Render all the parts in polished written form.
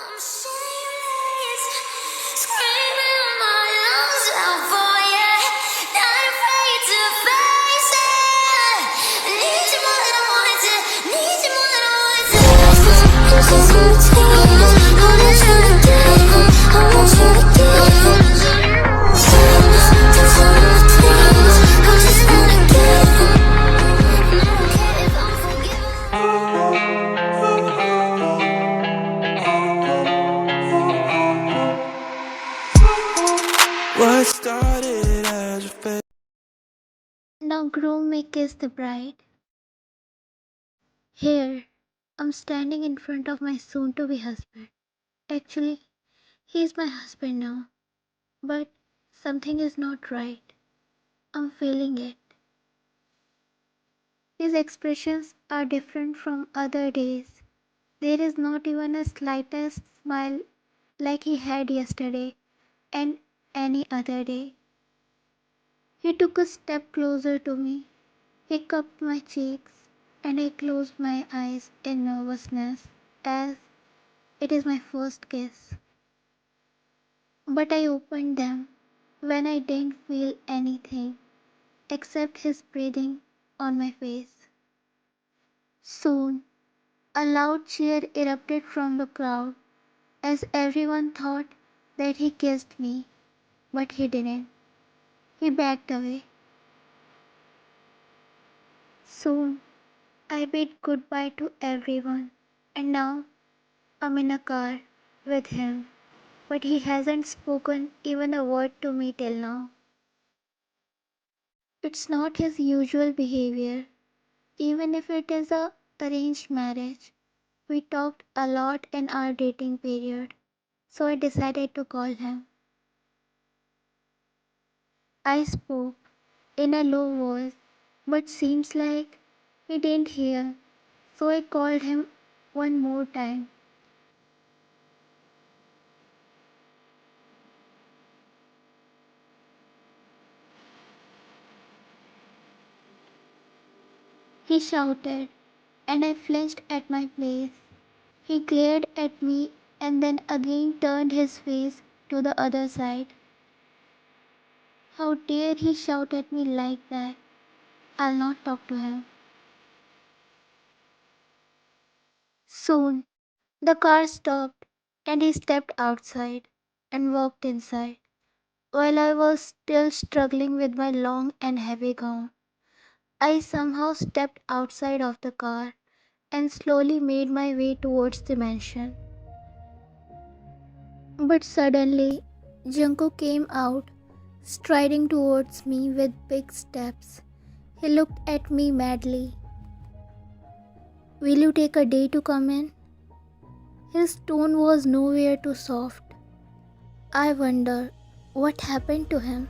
I'm serious, screaming my lungs out for you. Not afraid to face it. Need you more than I wanted to. Need you more than I wanted to. I want you to get. I want you to get. I just wanna get. I don't care if I'm forgiven. What started as a phase. Now groom may kiss the bride. Here, I'm standing in front of my soon-to-be husband. Actually, he's my husband now. But something is not right. I'm feeling it. His expressions are different from other days. There is not even a slightest smile like he had yesterday and any other day. He took a step closer to me. He cupped my cheeks, and I closed my eyes in nervousness as it is my first kiss. But I opened them when I didn't feel anything except his breathing on my face. Soon, a loud cheer erupted from the crowd as everyone thought that he kissed me, but he didn't. He backed away. Soon, I bid goodbye to everyone, and now I'm in a car with him, but he hasn't spoken even a word to me till now. It's not his usual behavior, even if it is a arranged marriage. We talked a lot in our dating period, so I decided to call him. I spoke in a low voice, but seems like he didn't hear, so I called him one more time. He shouted, and I flinched at my place. He glared at me and then again turned his face to the other side. How dare he shout at me like that? I'll not talk to him. Soon, the car stopped and he stepped outside and walked inside, while I was still struggling with my long and heavy gown. I somehow stepped outside of the car and slowly made my way towards the mansion. But suddenly, Jungkook came out, striding towards me with big steps. He looked at me madly. Will you take a day to come in? His tone was nowhere too soft. I wonder what happened to him.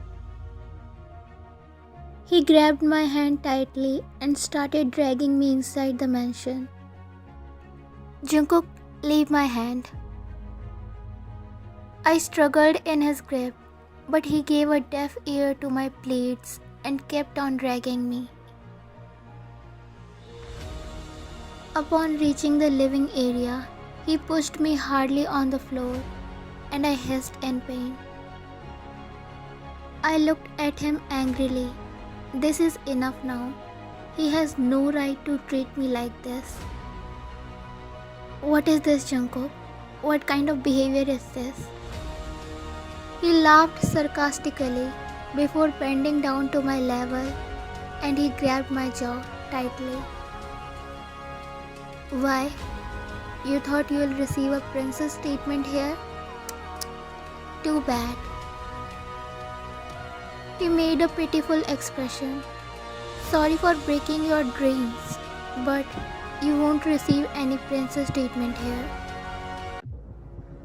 He grabbed my hand tightly and started dragging me inside the mansion. Jungkook, leave my hand. I struggled in his grip, but he gave a deaf ear to my pleads and kept on dragging me. Upon reaching the living area, he pushed me hardly on the floor, and I hissed in pain. I looked at him angrily. This is enough now. He has no right to treat me like this. What is this, Jungkook? What kind of behavior is this? He laughed sarcastically before bending down to my level, and he grabbed my jaw tightly. Why? You thought you'll receive a princess treatment here? Too bad. He made a pitiful expression. Sorry for breaking your dreams, but you won't receive any princess treatment here.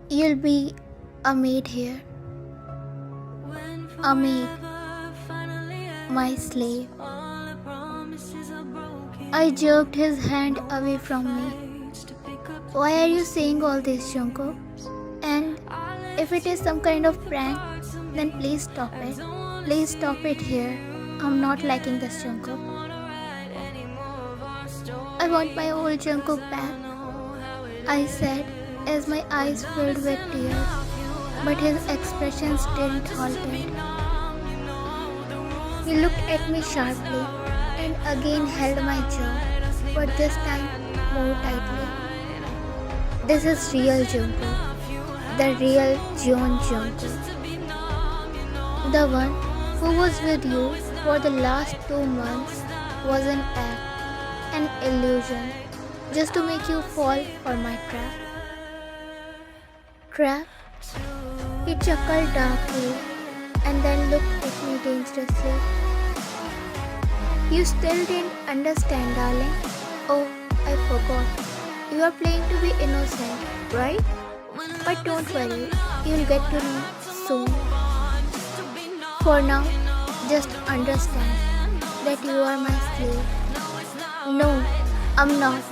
You'll be a maid here. A maid. My slave. I jerked his hand away from me. Why are you saying all this, Jungkook? And if it is some kind of prank, then please stop it. Please stop it here. I'm not liking this, Jungkook. I want my old Jungkook back, I said, as my eyes filled with tears, but his expressions didn't halted. He looked at me sharply and again held my jaw, but this time more tightly. This is real Jungkook, the real Jungkook. The one who was with you for the last 2 months was an act, an illusion, just to make you fall for my trap. Trap? He chuckled darkly and then looked at me dangerously. You still didn't understand, darling. Oh, I forgot. You are playing to be innocent, right? But don't worry, you'll get to know soon. For now, just understand that you are my slave. No, I'm not.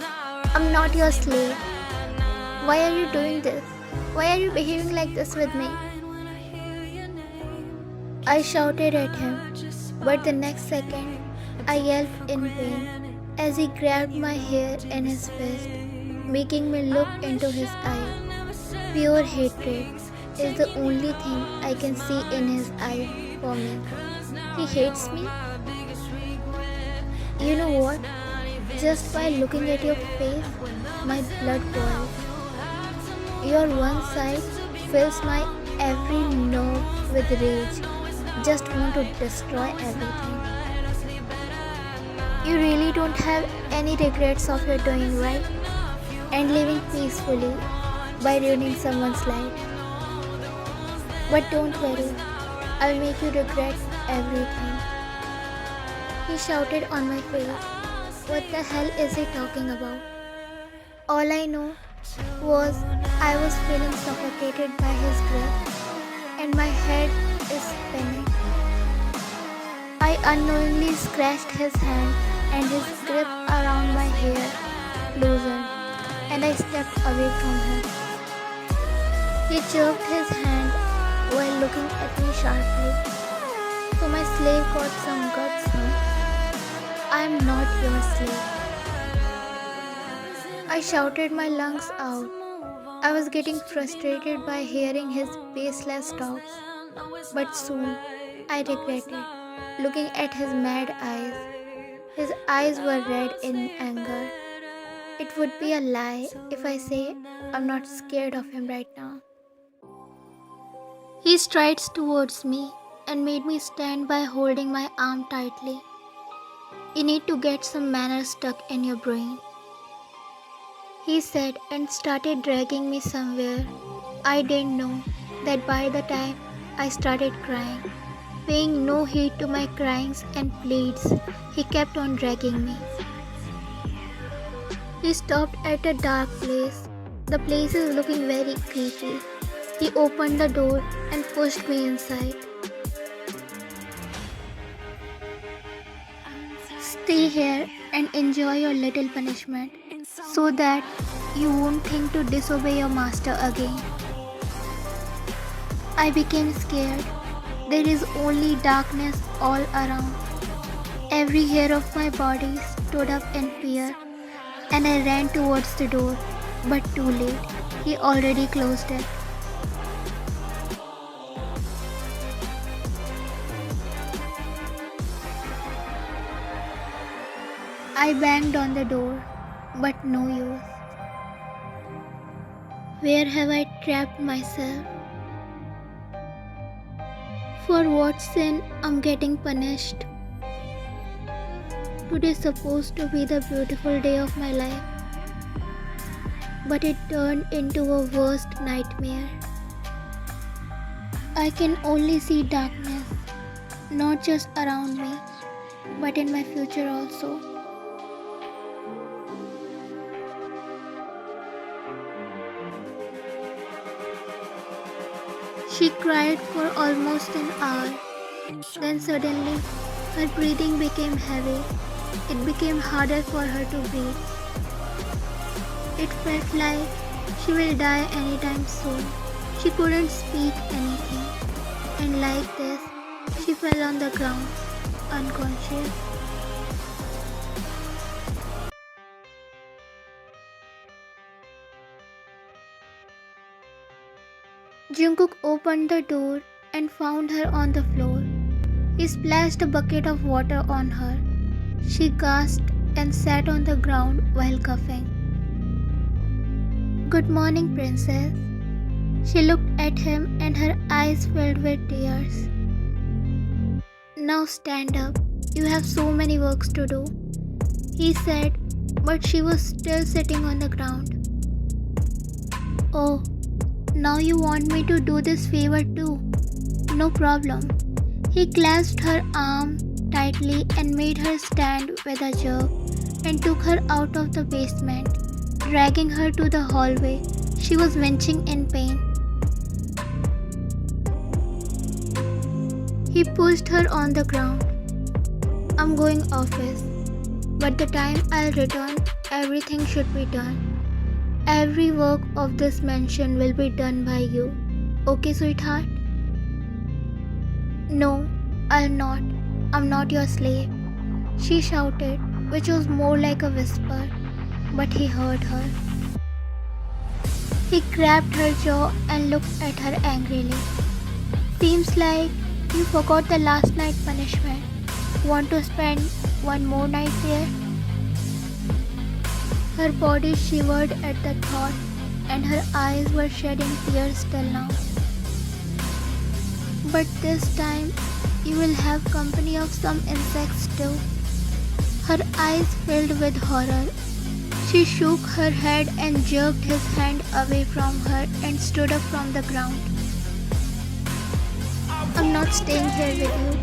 I'm not your slave. Why are you doing this? Why are you behaving like this with me? I shouted at him, but the next second, I yelped in pain as he grabbed my hair in his fist, making me look into his eye. Pure hatred is the only thing I can see in his eye for me. He hates me? You know what? Just by looking at your face, my blood boils. Your one side fills my every nerve with rage. Just want to destroy everything. You really don't have any regrets of your doing right and living peacefully by ruining someone's life. But don't worry, I'll make you regret everything. He shouted on my face. What the hell is he talking about? All I know was I was feeling suffocated by his grip and my head is spinning. I unknowingly scratched his hand and his grip around my hair loosened and I stepped away from him. He jerked his hand while looking at me sharply. So my slave got some guts, huh? I am not your slave. I shouted my lungs out. I was getting frustrated by hearing his baseless talks. But soon I regretted looking at his mad eyes. His eyes were red in anger. It would be a lie if I say I'm not scared of him right now. He strides towards me and made me stand by holding my arm tightly. You need to get some manners stuck in your brain, he said and started dragging me somewhere. I didn't know that by the time I started crying, paying no heed to my cryings and pleads, he kept on dragging me. He stopped at a dark place. The place is looking very creepy. He opened the door and pushed me inside. Stay here and enjoy your little punishment so that you won't think to disobey your master again. I became scared. There is only darkness all around. Every hair of my body stood up in fear and I ran towards the door, but too late. He already closed it. I banged on the door, but no use. Where have I trapped myself? For what sin I'm getting punished? Today's supposed to be the beautiful day of my life, but it turned into a worst nightmare. I can only see darkness, not just around me, but in my future also. She cried for almost an hour. Then suddenly, her breathing became heavy. It became harder for her to breathe. It felt like she will die anytime soon. She couldn't speak anything. And like this, she fell on the ground, unconscious. Jungkook opened the door and found her on the floor. He splashed a bucket of water on her. She gasped and sat on the ground while coughing. "Good morning, princess." She looked at him and her eyes filled with tears. "Now stand up. You have so many works to do," he said, but she was still sitting on the ground. "Oh, now you want me to do this favor too? No problem." He clasped her arm tightly and made her stand with a jerk and took her out of the basement, dragging her to the hallway. She was winching in pain. He pushed her on the ground. "I'm going office. But the time I'll return, everything should be done. Every work of this mansion will be done by you. Okay, sweetheart?" "No, I'll not. I'm not your slave," she shouted, which was more like a whisper, but he heard her. He grabbed her jaw and looked at her angrily. "Seems like you forgot the last night punishment. Want to spend one more night there?" Her body shivered at the thought, and her eyes were shedding tears till now. "But this time, you will have company of some insects too." Her eyes filled with horror. She shook her head and jerked his hand away from her and stood up from the ground. "I'm not staying here with you.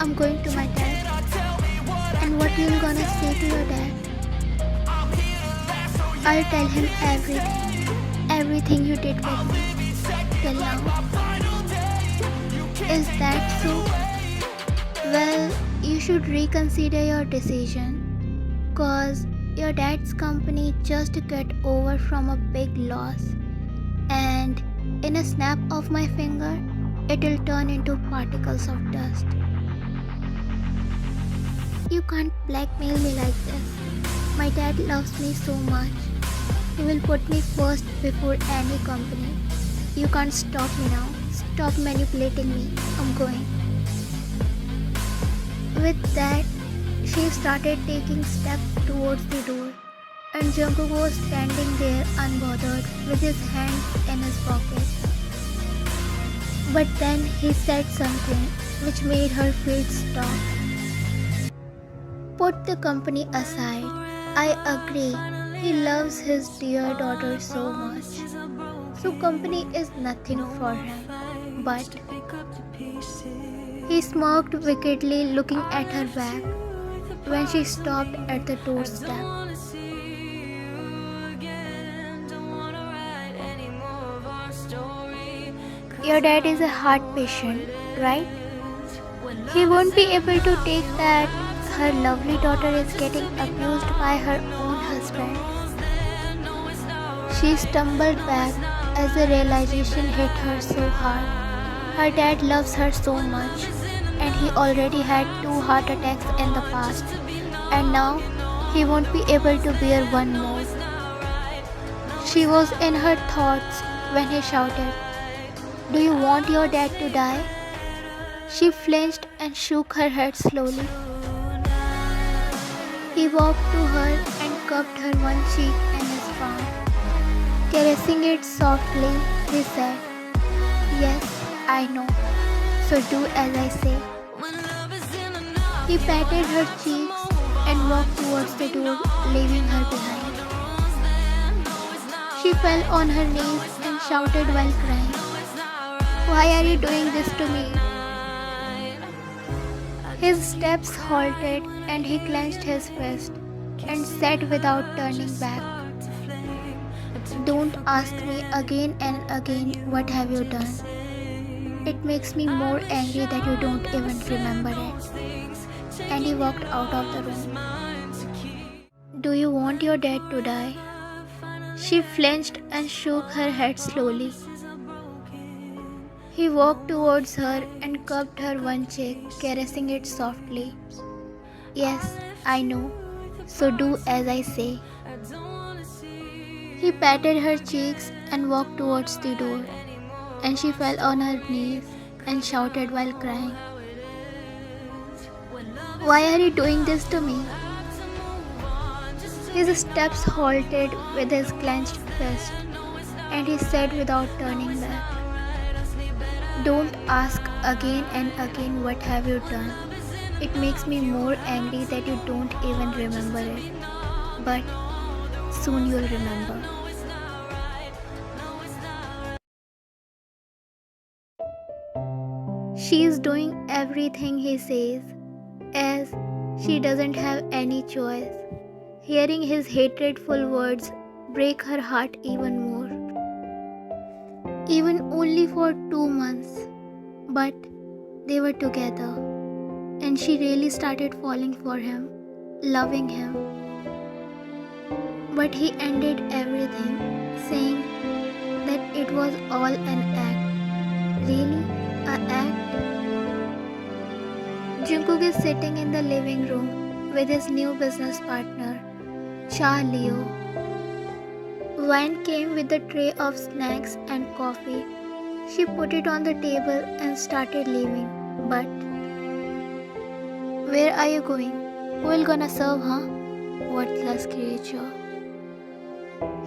I'm going to my dad." "And what you gonna say to your dad?" "I'll tell him everything you did with me till now." "Is that so? Well, you should reconsider your decision, cause your dad's company just got over from a big loss, and in a snap of my finger, it'll turn into particles of dust." "You can't blackmail me like this. My dad loves me so much. He will put me first before any company. You can't stop me now. Stop manipulating me. I'm going." With that, she started taking steps towards the door, and Jungkook was standing there unbothered with his hands in his pocket. But then he said something which made her feet stop. "Put the company aside. I agree. He loves his dear daughter so much. So company is nothing for him. But..." He smirked wickedly, looking at her back when she stopped at the doorstep. "Your dad is a heart patient, right? He won't be able to take that her lovely daughter is getting abused by her own husband." She stumbled back as the realization hit her so hard. Her dad loves her so much, and he already had 2 heart attacks in the past, and now he won't be able to bear one more. She was in her thoughts when he shouted, "Do you want your dad to die?" She flinched and shook her head slowly. He walked to her and cupped her one cheek in his palm. Caressing it softly, he said, "Yes, I know. So do as I say." He patted her cheeks and walked towards the door, leaving her behind. She fell on her knees and shouted while crying, "Why are you doing this to me?" His steps halted and he clenched his fist and said without turning back, "Don't ask me again and again what have you done. It makes me more angry that you don't even remember it." And he walked out of the room. "Do you want your dad to die?" She flinched and shook her head slowly. He walked towards her and cupped her one cheek, caressing it softly. "Yes, I know. So do as I say." He patted her cheeks and walked towards the door. and she fell on her knees and shouted while crying, "Why are you doing this to me?" His steps halted with his clenched fist, and he said without turning back, "Don't ask again and again what have you done. It makes me more angry that you don't even remember it. But soon you'll remember." She is doing everything he says, as she doesn't have any choice. Hearing his hatredful words break her heart even more. Even only for 2 months, but they were together, and she really started falling for him, loving him. But he ended everything, saying that it was all an act. Really? An act? Jungkook is sitting in the living room with his new business partner, Cha Leo. Wine came with a tray of snacks and coffee. She put it on the table and started leaving. But where are you going? Who will gonna serve, huh? Worthless creature.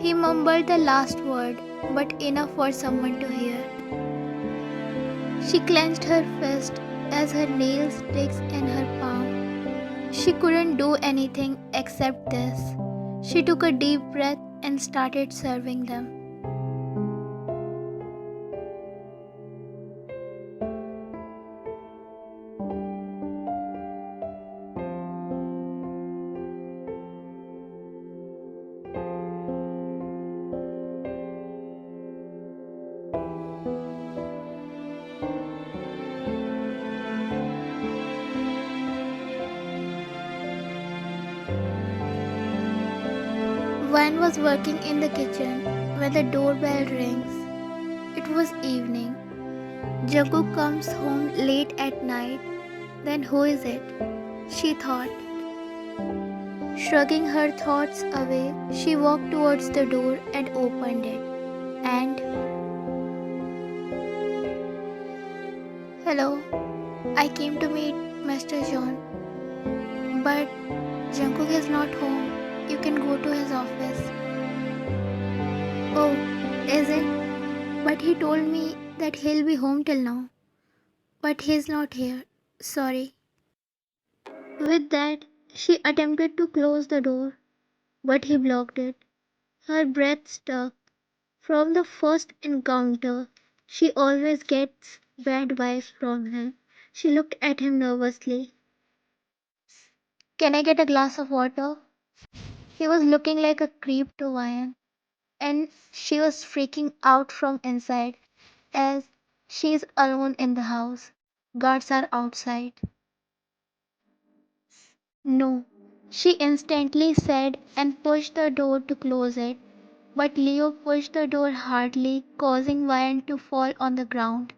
He mumbled the last word, but enough for someone to hear. She clenched her fist as her nails sticks in her palm. She couldn't do anything except this. She took a deep breath and started serving them. Van was working in the kitchen when the doorbell rings. It was evening. Jungkook comes home late at night. Then who is it? She thought. Shrugging her thoughts away, she walked towards the door and opened it. And hello, I came to meet Mr. John. But Jungkook is not home. You can go to his office. Oh, is it? But he told me that he'll be home till now. But he's not here. Sorry. With that, she attempted to close the door, but he blocked it. Her breath stuck. From the first encounter, she always gets bad vibes from him. She looked at him nervously. Can I get a glass of water? He was looking like a creep to Vian, and she was freaking out from inside as she is alone in the house. Guards are outside. No, she instantly said and pushed the door to close it, but Leo pushed the door hardly, causing Vian to fall on the ground.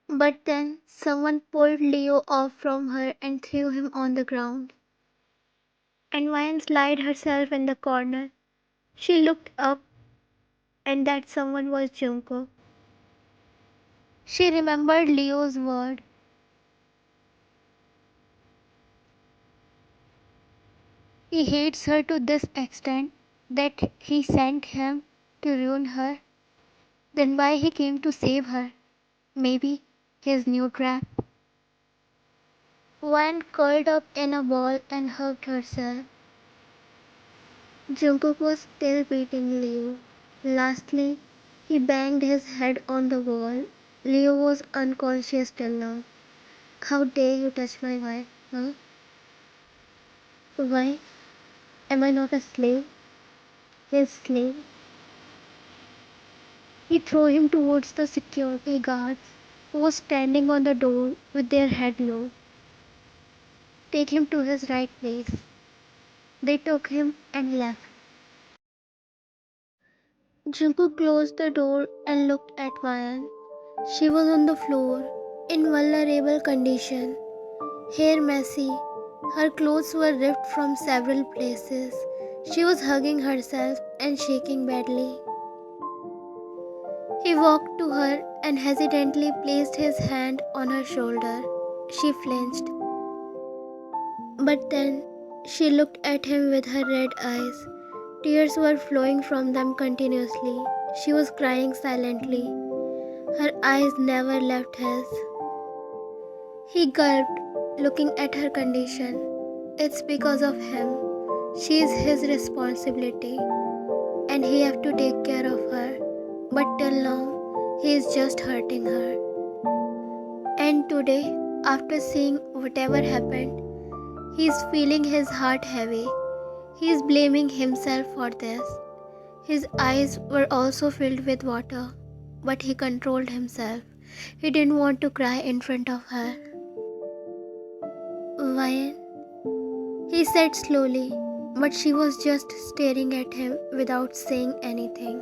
But then someone pulled Leo off from her and threw him on the ground. And Vian slid herself in the corner. She looked up, and that someone was Jungkook. She remembered Leo's word. He hates her to this extent that he sent him to ruin her. Then why he came to save her? Maybe his new trap. Vian curled up in a ball and hugged herself. Jungkook was still beating Leo. Lastly, he banged his head on the wall. Leo was unconscious till now. How dare you touch my wife, huh? Why? Am I not a slave? His slave? He threw him towards the security guards who was standing on the door with their head low. Take him to his right place. They took him and left. Jungkook closed the door and looked at Vian. She was on the floor, in vulnerable condition, hair messy. Her clothes were ripped from several places. She was hugging herself and shaking badly. He walked to her and hesitantly placed his hand on her shoulder. She flinched. But then she looked at him with her red eyes. Tears were flowing from them continuously. She was crying silently. Her eyes never left his. He gulped, looking at her condition. It's because of him. She is his responsibility, and he have to take care of her. But till now, he is just hurting her. And today, after seeing whatever happened, he is feeling his heart heavy. He is blaming himself for this. His eyes were also filled with water, but he controlled himself. He didn't want to cry in front of her. Why? He said slowly, but she was just staring at him without saying anything.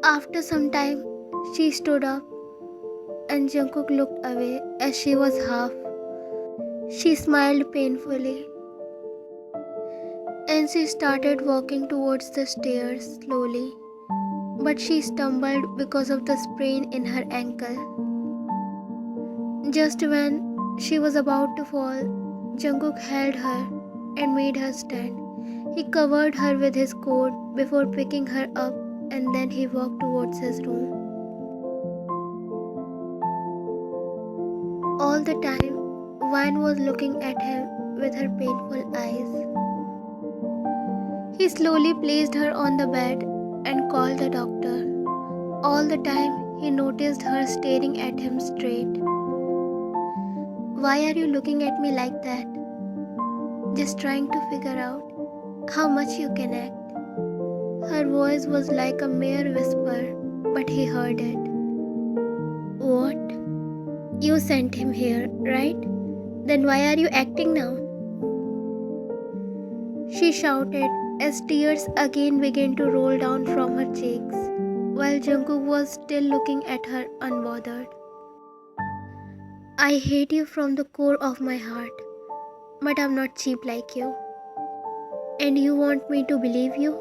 After some time, she stood up and Jungkook looked away as she was half. She smiled painfully and she started walking towards the stairs slowly, but she stumbled because of the sprain in her ankle. Just when she was about to fall, Jungkook held her and made her stand. He covered her with his coat before picking her up, and then he walked towards his room. All the time, Vine was looking at him with her painful eyes. He slowly placed her on the bed and called the doctor. All the time, he noticed her staring at him straight. Why are you looking at me like that? Just trying to figure out how much you can act. Her voice was like a mere whisper, but he heard it. What? You sent him here, right? Then why are you acting now? She shouted as tears again began to roll down from her cheeks, while Jungkook was still looking at her unbothered. I hate you from the core of my heart, but I'm not cheap like you. And you want me to believe you?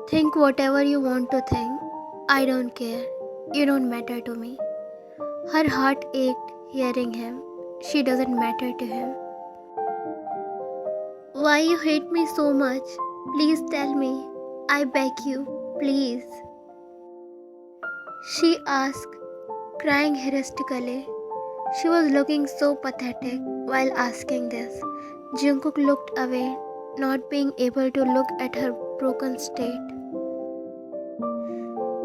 Think whatever you want to think. I don't care. You don't matter to me. Her heart ached hearing him. She doesn't matter to him. Why you hate me so much? Please tell me. I beg you, please. She asked, crying hysterically. She was looking so pathetic while asking this. Jungkook looked away, not being able to look at her broken state.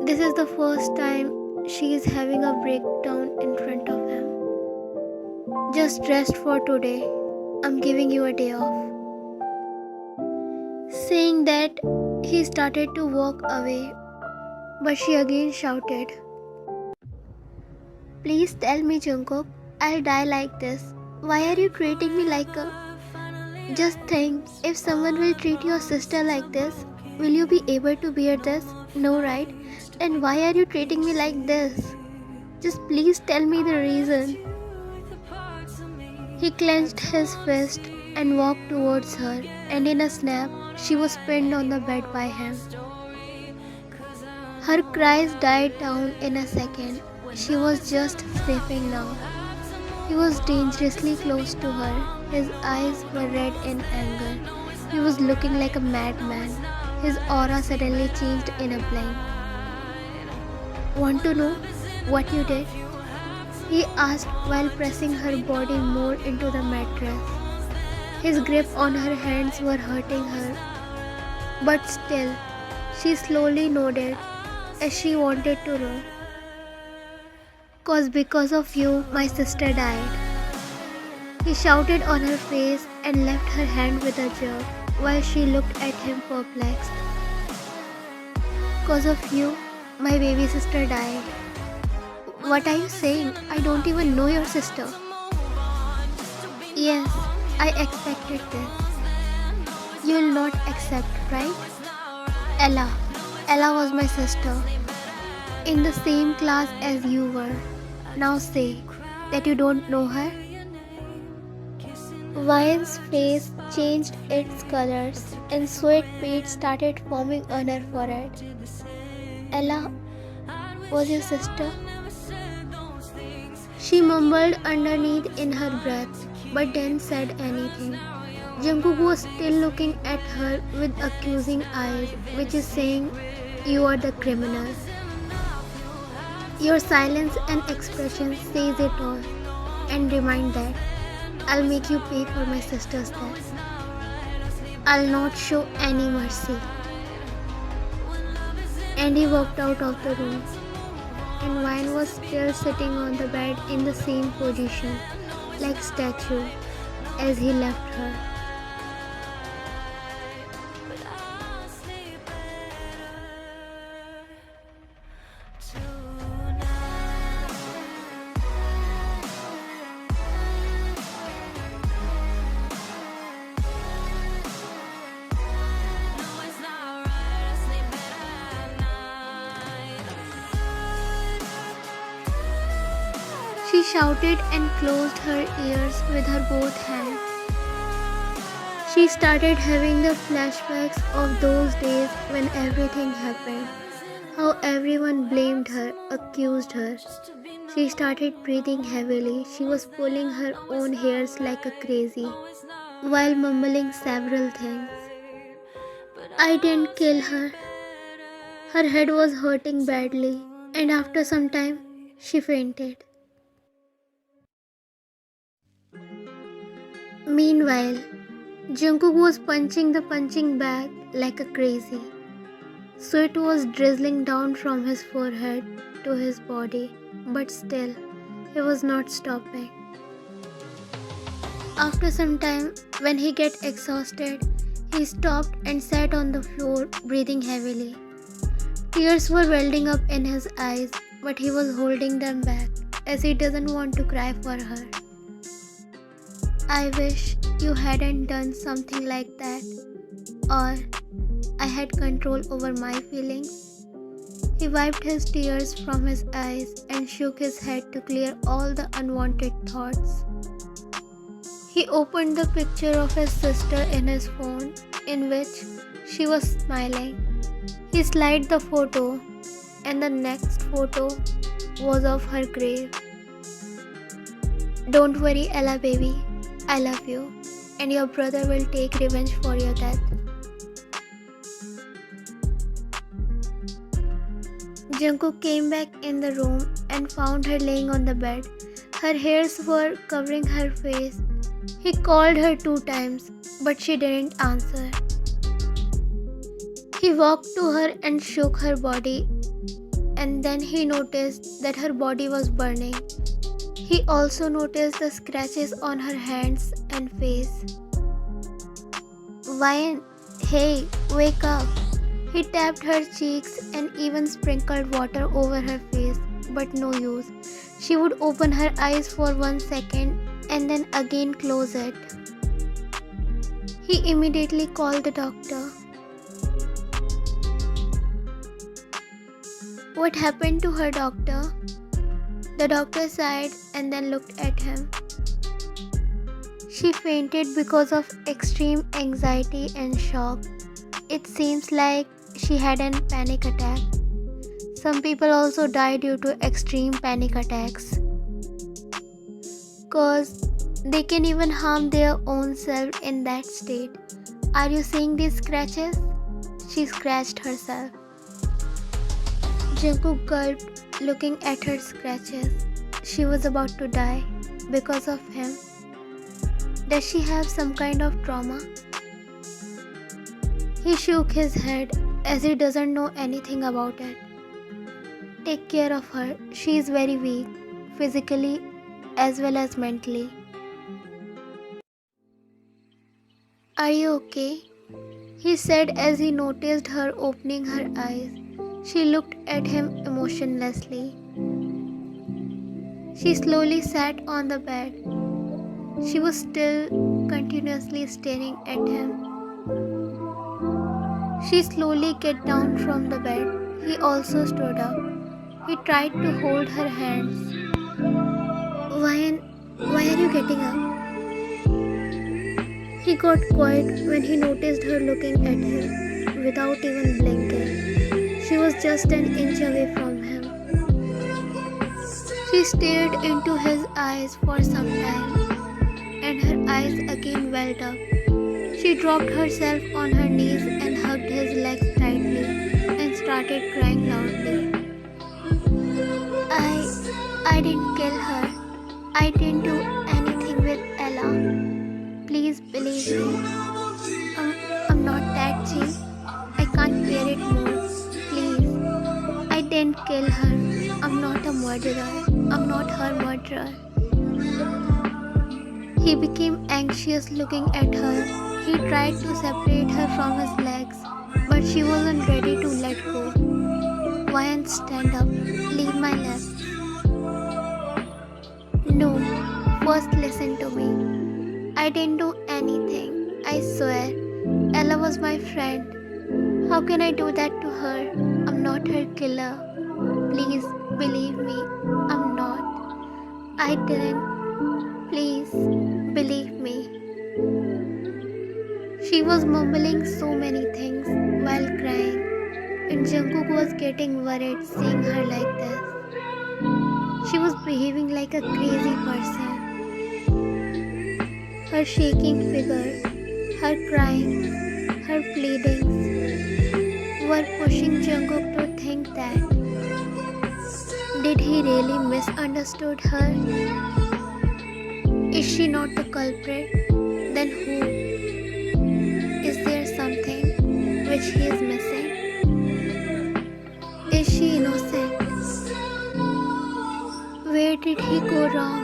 This is the first time she is having a breakdown in front of him. Just rest for today. I'm giving you a day off. Saying that, he started to walk away, but she again shouted, Please tell me, Jungkook, I'll die like this. Why are you treating me like a... Just think, if someone will treat your sister like this, will you be able to bear this? No, right? And why are you treating me like this? Just please tell me the reason. He clenched his fist and walked towards her, and in a snap, she was pinned on the bed by him. Her cries died down in a second. She was just sniffing now. He was dangerously close to her. His eyes were red in anger. He was looking like a madman. His aura suddenly changed in a blink. "Want to know what you did?" he asked while pressing her body more into the mattress. His grip on her hands were hurting her. But still, she slowly nodded as she wanted to know. "'Cause because of you, my sister died." He shouted on her face and left her hand with a jerk while she looked at him perplexed. "'Cause of you, my baby sister died." "What are you saying? I don't even know your sister." "Yes, I expected this. You'll not accept, right? Ella. Ella was my sister. In the same class as you were. Now say that you don't know her." Vian's face changed its colors and sweat beads started forming on her forehead. "Ella was your sister?" She mumbled underneath in her breath, but didn't said anything. Jungkook was still looking at her with accusing eyes, which is saying, "You are the criminal." Your silence and expression says it all. And remind that I'll make you pay for my sister's death. I'll not show any mercy. And he walked out of the room. And Vine was still sitting on the bed in the same position, like statue, as he left her. She shouted and closed her ears with her both hands. She started having the flashbacks of those days when everything happened. How everyone blamed her, accused her. She started breathing heavily. She was pulling her own hairs like a crazy, while mumbling several things. "I didn't kill her." Her head was hurting badly, and after some time, she fainted. Meanwhile, Jungkook was punching the punching bag like a crazy. Sweat was drizzling down from his forehead to his body, but still, he was not stopping. After some time, when he got exhausted, he stopped and sat on the floor, breathing heavily. Tears were welling up in his eyes, but he was holding them back, as he doesn't want to cry for her. "I wish you hadn't done something like that, or I had control over my feelings." He wiped his tears from his eyes and shook his head to clear all the unwanted thoughts. He opened the picture of his sister in his phone, in which she was smiling. He slid the photo, and the next photo was of her grave. "Don't worry, Ella baby. I love you, and your brother will take revenge for your death." Jungkook came back in the room and found her laying on the bed. Her hairs were covering her face. He called her 2 times, but she didn't answer. He walked to her and shook her body, and then he noticed that her body was burning. He also noticed the scratches on her hands and face. "Vian, hey, wake up." He tapped her cheeks and even sprinkled water over her face, but no use. She would open her eyes for 1 second and then again close it. He immediately called the doctor. What happened to her, doctor? The doctor sighed and then looked at him. She fainted because of extreme anxiety and shock. It seems like she had a panic attack. Some people also die due to extreme panic attacks, cause they can even harm their own self in that state. Are you seeing these scratches? She scratched herself. Jungkook gulped, looking at her scratches. She was about to die because of him. Does she have some kind of trauma? He shook his head as he doesn't know anything about it. Take care of her. She is very weak, physically as well as mentally. Are you okay? He said as he noticed her opening her eyes. She looked at him emotionlessly. She slowly sat on the bed. She was still continuously staring at him. She slowly get down from the bed. He also stood up. He tried to hold her hands. Why are you getting up? He got quiet when he noticed her looking at him without even blinking. She was just an inch away from him. She stared into his eyes for some time, and her eyes again welled up. She dropped herself on her knees and hugged his legs tightly and started crying loudly. I didn't kill her. I didn't do anything with Ella. Please believe me. I'm not that cheap. I can't bear it more. Please. I didn't kill her. I'm not a murderer. I'm not her murderer. He became anxious looking at her. He tried to separate her from his legs, but she wasn't ready to let go. Vian, stand up. Leave my lap. No. First listen to me. I didn't do anything. I swear. Ella was my friend. How can I do that to her? I'm not her killer. Please believe me. I'm not. I didn't. Please believe me. She was mumbling so many things while crying, and Jungkook was getting worried seeing her like this. She was behaving like a crazy person. Her shaking figure, her crying, her pleadings were pushing Jungkook to think that did he really misunderstood her? Is she not the culprit? Then who? Is there something which he is missing? Is she innocent? Where did he go wrong?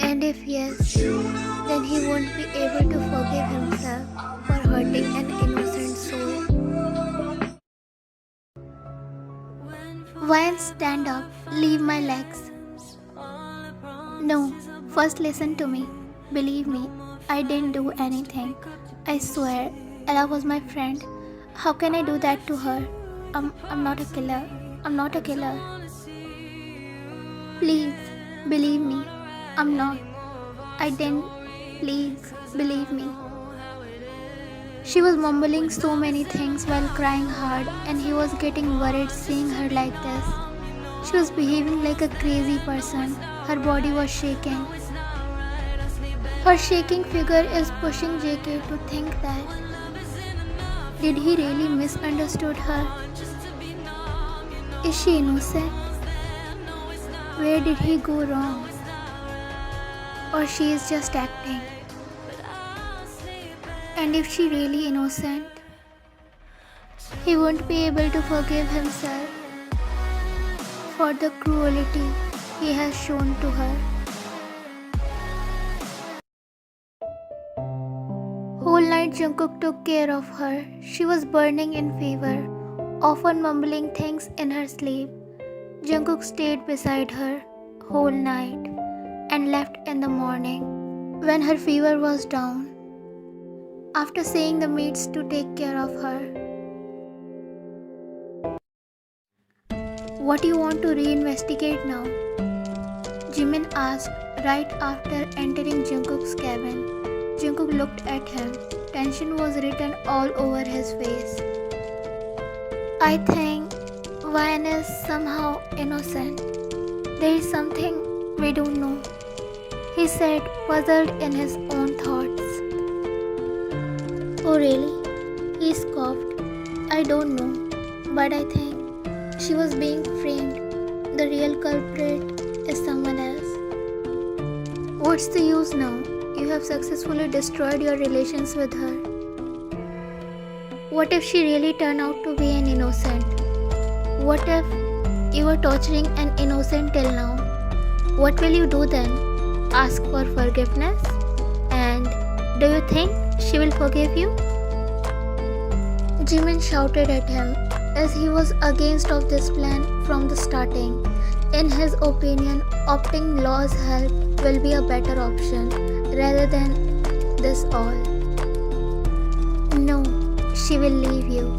And if yes, then he won't be able to forgive himself for hurting an innocent soul. Why stand up? Leave my legs. No, first listen to me. Believe me, I didn't do anything. I swear, Ella was my friend. How can I do that to her? I'm not a killer. I'm not a killer. Please, believe me. I'm not. I didn't. Please, believe me. She was mumbling so many things while crying hard, and he was getting worried seeing her like this. She was behaving like a crazy person. Her body was shaking. Her shaking figure is pushing JK to think that did he really misunderstood her? Is she innocent? Where did he go wrong? Or she is just acting? And if she really innocent, he won't be able to forgive himself for the cruelty he has shown to her. Whole night Jungkook took care of her. She was burning in fever, often mumbling things in her sleep. Jungkook stayed beside her whole night and left in the morning when her fever was down. After saying the maids to take care of her, What do you want to reinvestigate now? Jimin asked right after entering Jungkook's cabin. Jungkook looked at him. Tension was written all over his face. I think Ryan is somehow innocent. There is something we don't know, he said, puzzled in his own thoughts. Oh really? He scoffed. I don't know, but I think she was being framed. The real culprit is someone else. What's the use now? You have successfully destroyed your relations with her. What if she really turned out to be an innocent? What if you were torturing an innocent till now? What will you do then? Ask for forgiveness? And do you think she will forgive you? Jimin shouted at him as he was against of this plan from the starting. In his opinion, opting law's help will be a better option rather than this all. No, she will leave you.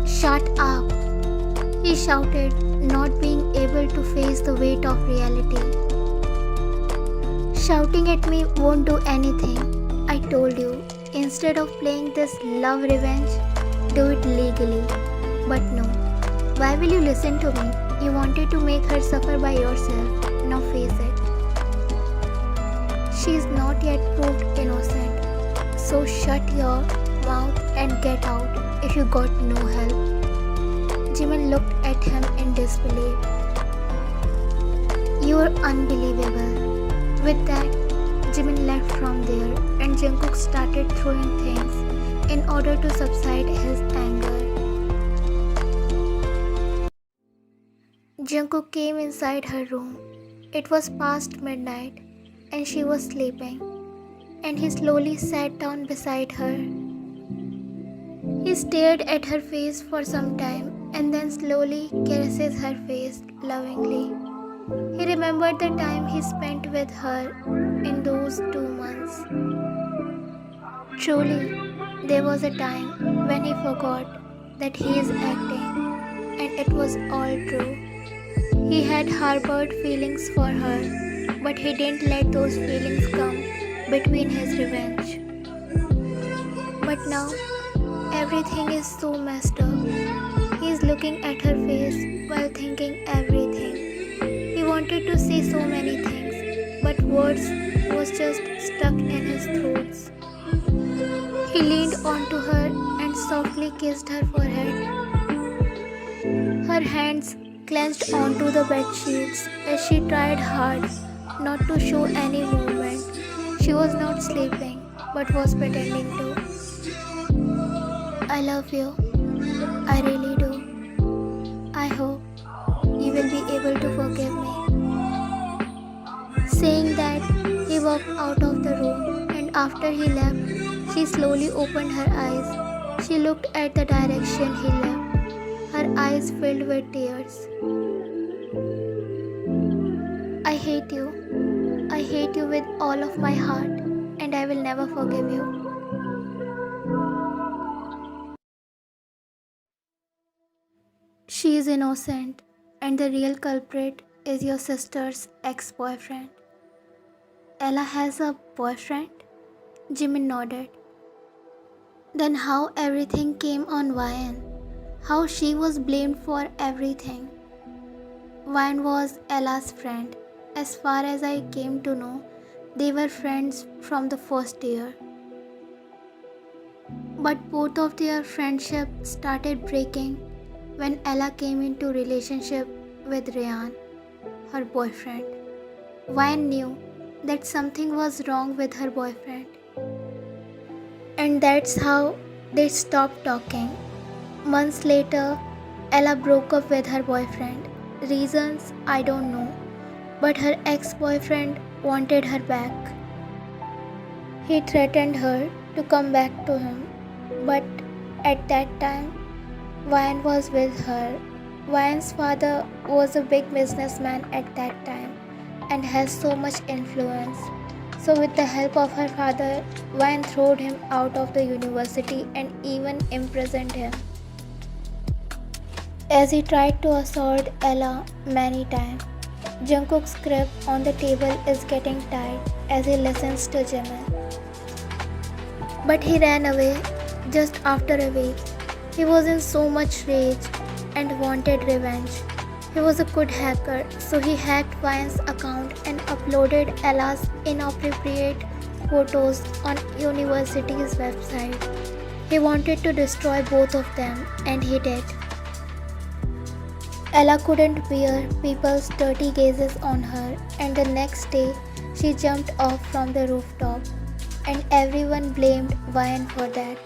Shut up, he shouted, not being able to face the weight of reality. Shouting at me won't do anything. I told you, instead of playing this love revenge, do it legally. But no. Why will you listen to me? You wanted to make her suffer by yourself. Now face it. She is not yet proved innocent. So shut your mouth and get out if you got no help. Jimin looked at him in disbelief. You are unbelievable. With that, Jimin left from there and Jungkook started throwing things in order to subside his anger. Jungkook came inside her room. It was past midnight and she was sleeping, and he slowly sat down beside her. He stared at her face for some time and then slowly caresses her face lovingly. He remembered the time he spent with her in those 2 months. Truly, there was a time when he forgot that he is acting, and it was all true. He had harbored feelings for her, but he didn't let those feelings come between his revenge. But now, everything is so messed up. He is looking at her face while thinking everything. He wanted to say so many things, but words was just stuck in his throat. He leaned onto her and softly kissed her forehead. Her hands clenched onto the bed sheets as she tried hard not to show any movement. She was not sleeping, but was pretending to. I love you. I really do. I hope you will be able to forgive me. Saying that, he walked out of the room, and after he left, she slowly opened her eyes. She looked at the direction he left, her eyes filled with tears. I hate you. I hate you with all of my heart, and I will never forgive you. She is innocent, and the real culprit is your sister's ex-boyfriend. Ella has a boyfriend? Jimin nodded. Then how everything came on Ryan? How she was blamed for everything? Ryan was Ella's friend. As far as I came to know, they were friends from the first year. But both of their friendship started breaking when Ella came into relationship with Ryan, her boyfriend. Ryan knew that something was wrong with her boyfriend. And that's how they stopped talking. Months later, Ella broke up with her boyfriend. Reasons I don't know, but her ex-boyfriend wanted her back. He threatened her to come back to him, but at that time, Ryan was with her. Ryan's father was a big businessman at that time and has so much influence. So with the help of her father, Ryan threw him out of the university and even imprisoned him. as he tried to assault Ella many times. Jungkook's grip on the table is getting tight as he listens to Jimin. But he ran away just after a week. He was in so much rage and wanted revenge. He was a good hacker, so he hacked Vian's account and uploaded Ella's inappropriate photos on university's website. He wanted to destroy both of them, and he did. Ella couldn't bear people's dirty gazes on her, and the next day she jumped off from the rooftop, and everyone blamed Vian for that.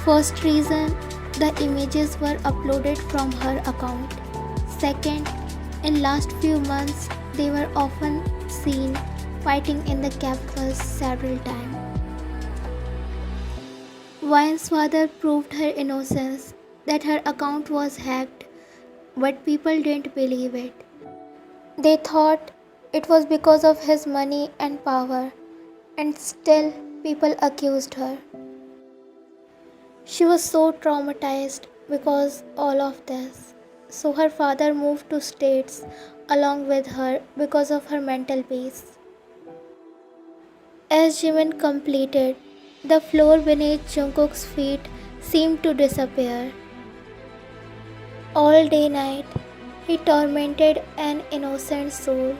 First reason, the images were uploaded from her account. Second, in last few months they were often seen fighting in the campus several times. Vian's father proved her innocence, that her account was hacked, but people didn't believe it. They thought it was because of his money and power, and still people accused her. She was so traumatized because all of this. So her father moved to States along with her because of her mental peace. As Jimin completed, the floor beneath Jungkook's feet seemed to disappear. All day night, he tormented an innocent soul.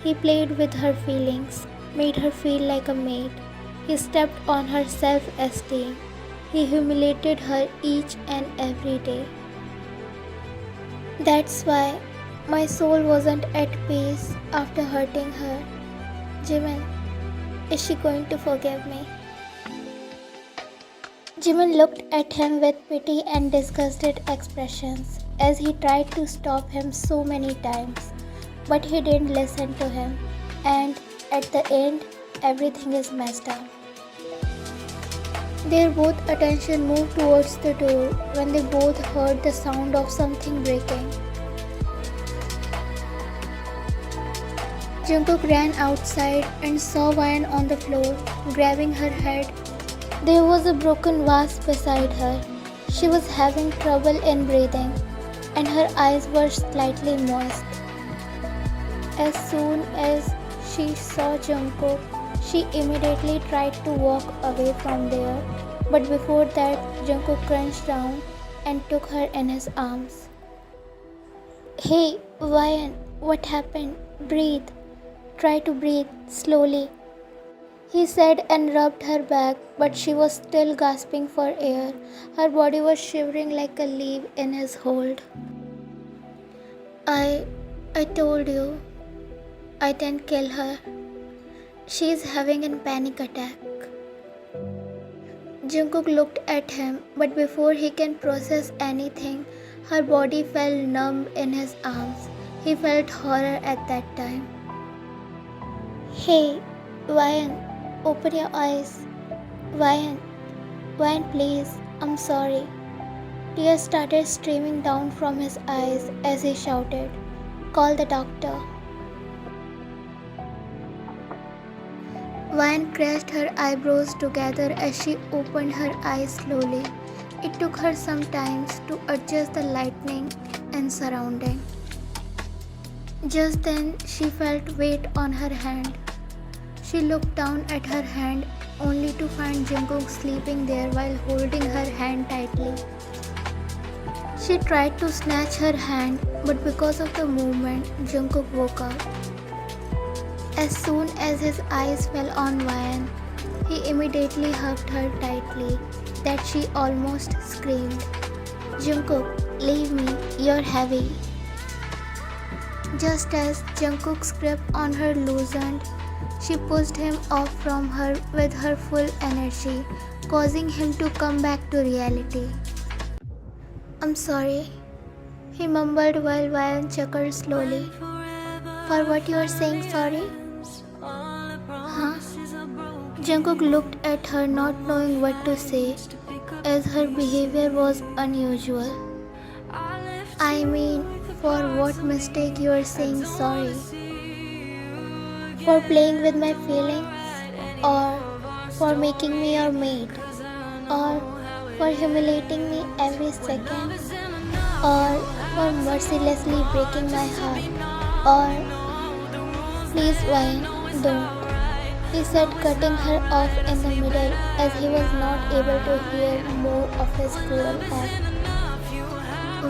He played with her feelings, made her feel like a maid. He stepped on her self-esteem. He humiliated her each and every day. That's why my soul wasn't at peace after hurting her. Jimin, is she going to forgive me? Jimin looked at him with pity and disgusted expressions as he tried to stop him so many times, but he didn't listen to him, and at the end, everything is messed up. Their both attention moved towards the door when they both heard the sound of something breaking. Jungkook ran outside and saw Vian on the floor, grabbing her head. There was a broken vase beside her. She was having trouble in breathing, and her eyes were slightly moist. As soon as she saw Jungkook, she immediately tried to walk away from there, but before that, Jungkook crouched down and took her in his arms. Hey, Vian, what happened? Breathe. Try to breathe slowly, he said and rubbed her back, but she was still gasping for air. Her body was shivering like a leaf in his hold. I told you, I didn't kill her. She's having a panic attack. Jungkook looked at him, but before he can process anything, her body fell numb in his arms. He felt horror at that time. Hey, Vian, open your eyes. Vian, please, I'm sorry. Tears started streaming down from his eyes as he shouted, "Call the doctor." Vian crashed her eyebrows together as she opened her eyes slowly. It took her some time to adjust the lighting and surrounding. Just then, she felt weight on her hand. She looked down at her hand only to find Jungkook sleeping there while holding her hand tightly. She tried to snatch her hand, but because of the movement, Jungkook woke up. As soon as his eyes fell on Vian, he immediately hugged her tightly that she almost screamed. Jungkook, leave me, you're heavy. Just as Jungkook's grip on her loosened, she pushed him off from her with her full energy, causing him to come back to reality. I'm sorry, he mumbled while Vian chuckled slowly. For what you are saying sorry? Huh? Jungkook looked at her not knowing what to say, as her behavior was unusual. I mean, for what mistake you are saying sorry? For playing with my feelings? Or for making me your maid? Or for humiliating me every second? or for mercilessly breaking my heart, or please Wayne, don't, he said, cutting her off in the middle as he was not able to hear more of his cruel act.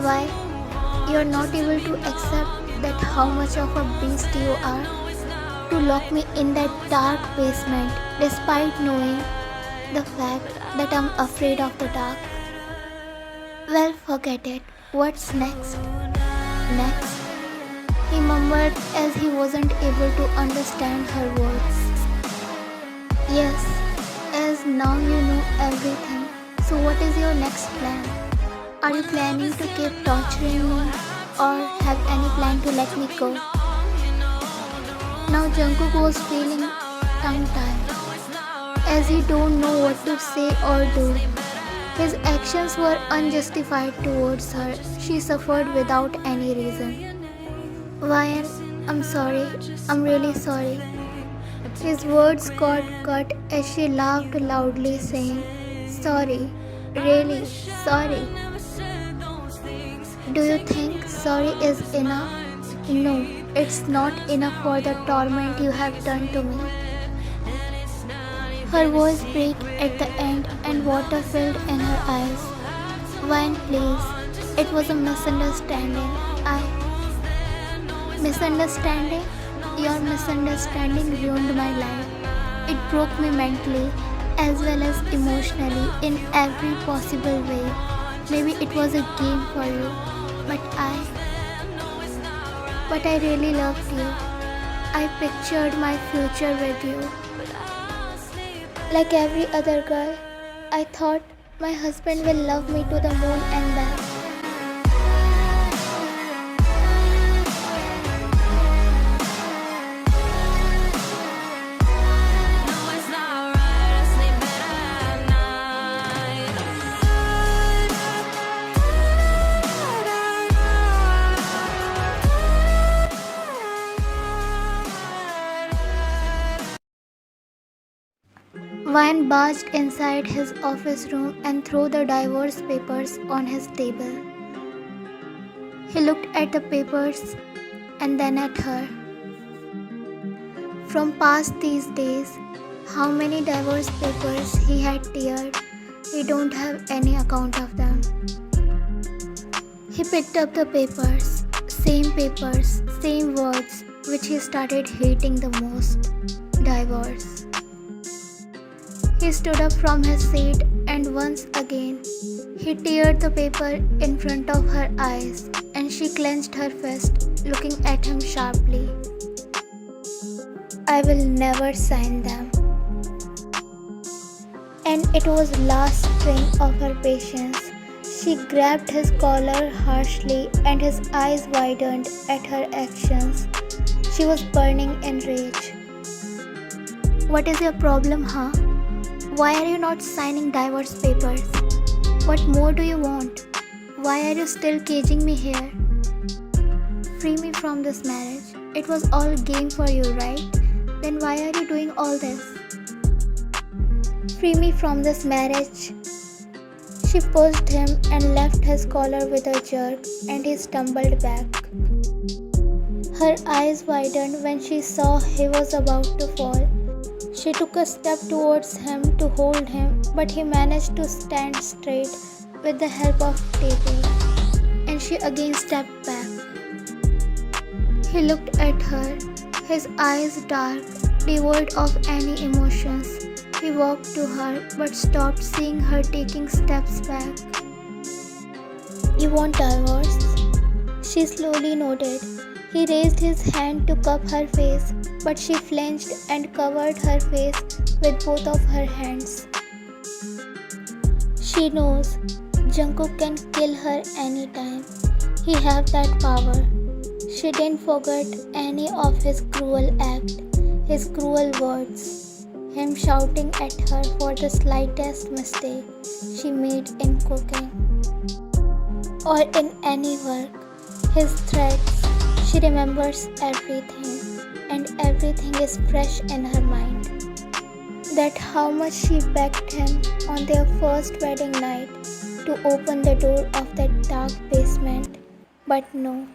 Why? You're not able to accept that how much of a beast you are? To lock me in that dark basement despite knowing the fact that I'm afraid of the dark? Well, forget it. What's next? Next? He murmured as he wasn't able to understand her words. Yes, as now you know everything. So what is your next plan? Are you planning to keep torturing me or have any plan to let me go? Now Jungkook was feeling tongue-tied as he don't know what to say or do. His actions were unjustified towards her. She suffered without any reason. Ryan, I'm sorry. I'm really sorry. His words got cut as she laughed loudly, saying, Sorry, really, sorry. Do you think sorry is enough? No, it's not enough for the torment you have done to me. Her voice broke at the end and water filled in her eyes. Ryan, please, it was a misunderstanding. Misunderstanding? Your misunderstanding ruined my life. It broke me mentally as well as emotionally in every possible way. Maybe it was a game for you, but I really loved you. I pictured my future with you. Like every other girl, I thought my husband will love me to the moon and back. Ryan barged inside his office room and threw the divorce papers on his table. He looked at the papers and then at her. From past these days, how many divorce papers he had teared, he don't have any account of them. He picked up the papers, same words, which he started hating the most, divorce. He stood up from his seat and once again, he teared the paper in front of her eyes and she clenched her fist, looking at him sharply. I will never sign them. And it was last string of her patience. She grabbed his collar harshly and his eyes widened at her actions. She was burning in rage. What is your problem, huh? Why are you not signing divorce papers? What more do you want? Why are you still caging me here? Free me from this marriage. It was all game for you, right? Then why are you doing all this? Free me from this marriage. She pushed him and left his collar with a jerk and he stumbled back. Her eyes widened when she saw he was about to fall. She took a step towards him to hold him, but he managed to stand straight with the help of table, and she again stepped back. He looked at her, his eyes dark, devoid of any emotions. He walked to her, but stopped seeing her taking steps back. You want divorce? She slowly nodded. He raised his hand to cup her face, but she flinched and covered her face with both of her hands. She knows Jungkook can kill her anytime. He have that power. She didn't forget any of his cruel act, his cruel words, him shouting at her for the slightest mistake she made in cooking or in any work, his threats. She remembers everything, and everything is fresh in her mind. That how much she begged him on their first wedding night, to open the door of that dark basement, but no.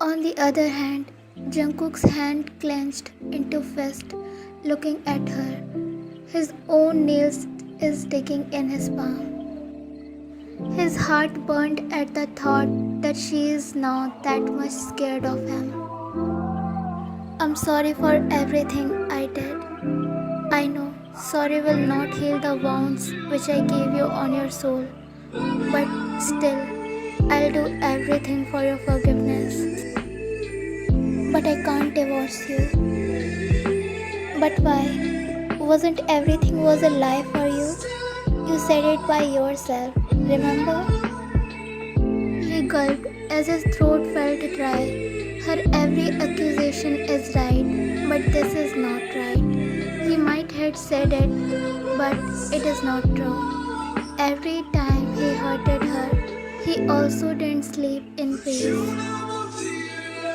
On the other hand, Jungkook's hand clenched into fist, looking at her. His own nails is digging in his palm. His heart burned at the thought that she is now that much scared of him. I'm sorry for everything I did. I know sorry will not heal the wounds which I gave you on your soul, but still, I'll do everything for your forgiveness. But I can't divorce you. But why? Wasn't everything was a lie for you? You said it by yourself, remember? He gulped as his throat felt dry. Her every accusation is right, but this is not right. He might have said it, but it is not true. Every time he hurted her, he also didn't sleep in peace.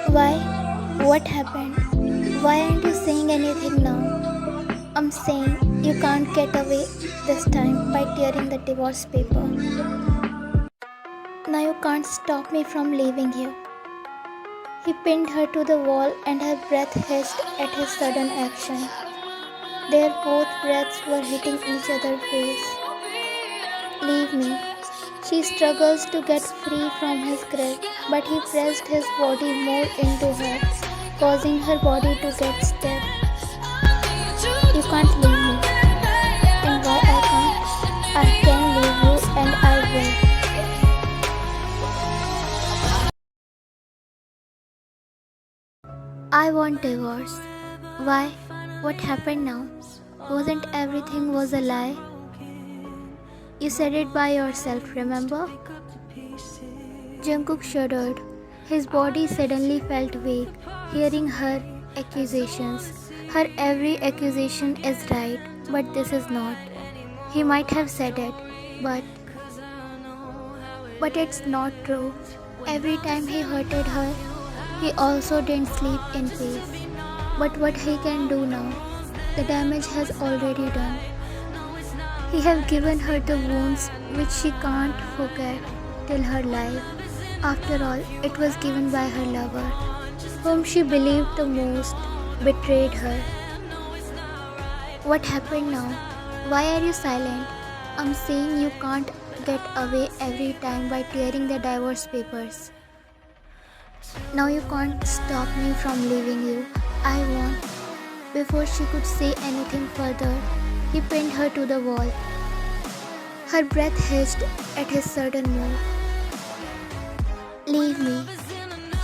Why? What happened? Why aren't you saying anything now? I'm saying you can't get away this time by tearing the divorce paper. Now you can't stop me from leaving you. He pinned her to the wall and her breath hissed at his sudden action. Their both breaths were hitting each other's face. Leave me. She struggles to get free from his grip, but he pressed his body more into her, causing her body to get stiff. You can't leave me. And why I can't? I can leave you and I will. I want divorce. Why? What happened now? Wasn't everything was a lie? You said it by yourself, remember? Jungkook shuddered. His body suddenly felt weak, hearing her accusations. Her every accusation is right, but this is not. He might have said it, but it's not true. Every time he hurted her, he also didn't sleep in peace. But what he can do now? The damage has already done. He have given her the wounds which she can't forget till her life. After all, it was given by her lover, whom she believed the most, betrayed her. What happened now? Why are you silent? I'm saying you can't get away every time by tearing the divorce papers. Now you can't stop me from leaving you. I won't. Before she could say anything further, he pinned her to the wall. Her breath hissed at his sudden move. Leave me.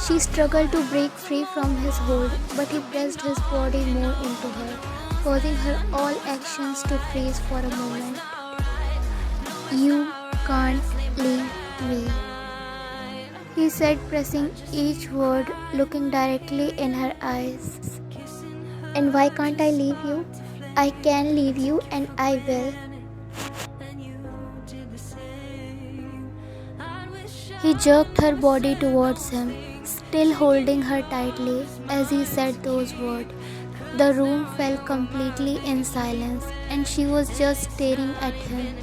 She struggled to break free from his hold, but he pressed his body more into her, causing her all actions to freeze for a moment. You can't leave me, he said, pressing each word, looking directly in her eyes. And why can't I leave you? I can leave you and I will. He jerked her body towards him, still holding her tightly as he said those words. The room fell completely in silence and she was just staring at him.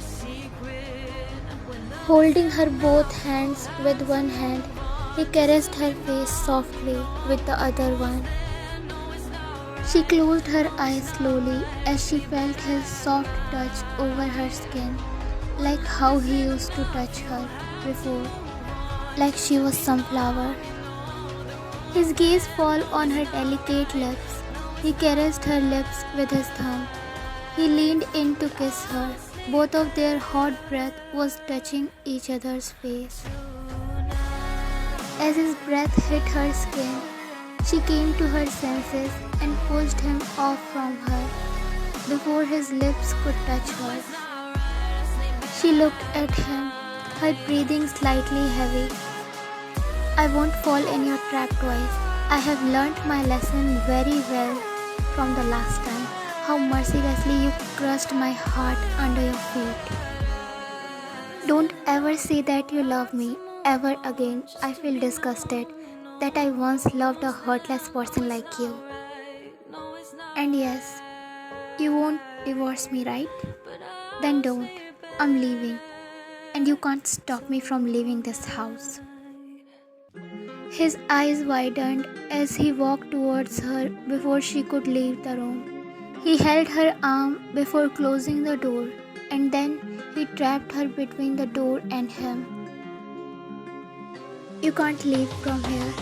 Holding her both hands with one hand, he caressed her face softly with the other one. She closed her eyes slowly as she felt his soft touch over her skin, like how he used to touch her before, like she was some flower. His gaze fell on her delicate lips. He caressed her lips with his thumb. He leaned in to kiss her. Both of their hot breath was touching each other's face. As his breath hit her skin, she came to her senses and pushed him off from her before his lips could touch hers. She looked at him, her breathing slightly heavy. I won't fall in your trap twice. I have learnt my lesson very well from the last time. How mercilessly you crushed my heart under your feet. Don't ever say that you love me ever again. I feel disgusted that I once loved a heartless person like you. And yes, you won't divorce me, right? Then don't. I'm leaving. and you can't stop me from leaving this house. His eyes widened as he walked towards her before she could leave the room. He held her arm before closing the door, and then he trapped her between the door and him. You can't leave from here.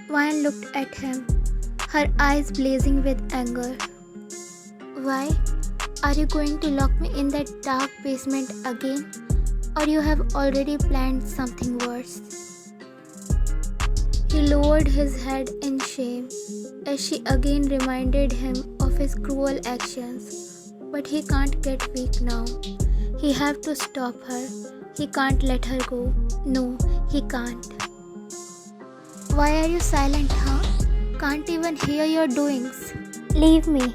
Vian looked at him, her eyes blazing with anger. Why? Are you going to lock me in that dark basement again? Or you have already planned something worse? He lowered his head in shame as she again reminded him of his cruel actions. But he can't get weak now. He have to stop her. He can't let her go. No, he can't. Why are you silent, huh? Can't even hear your doings. Leave me.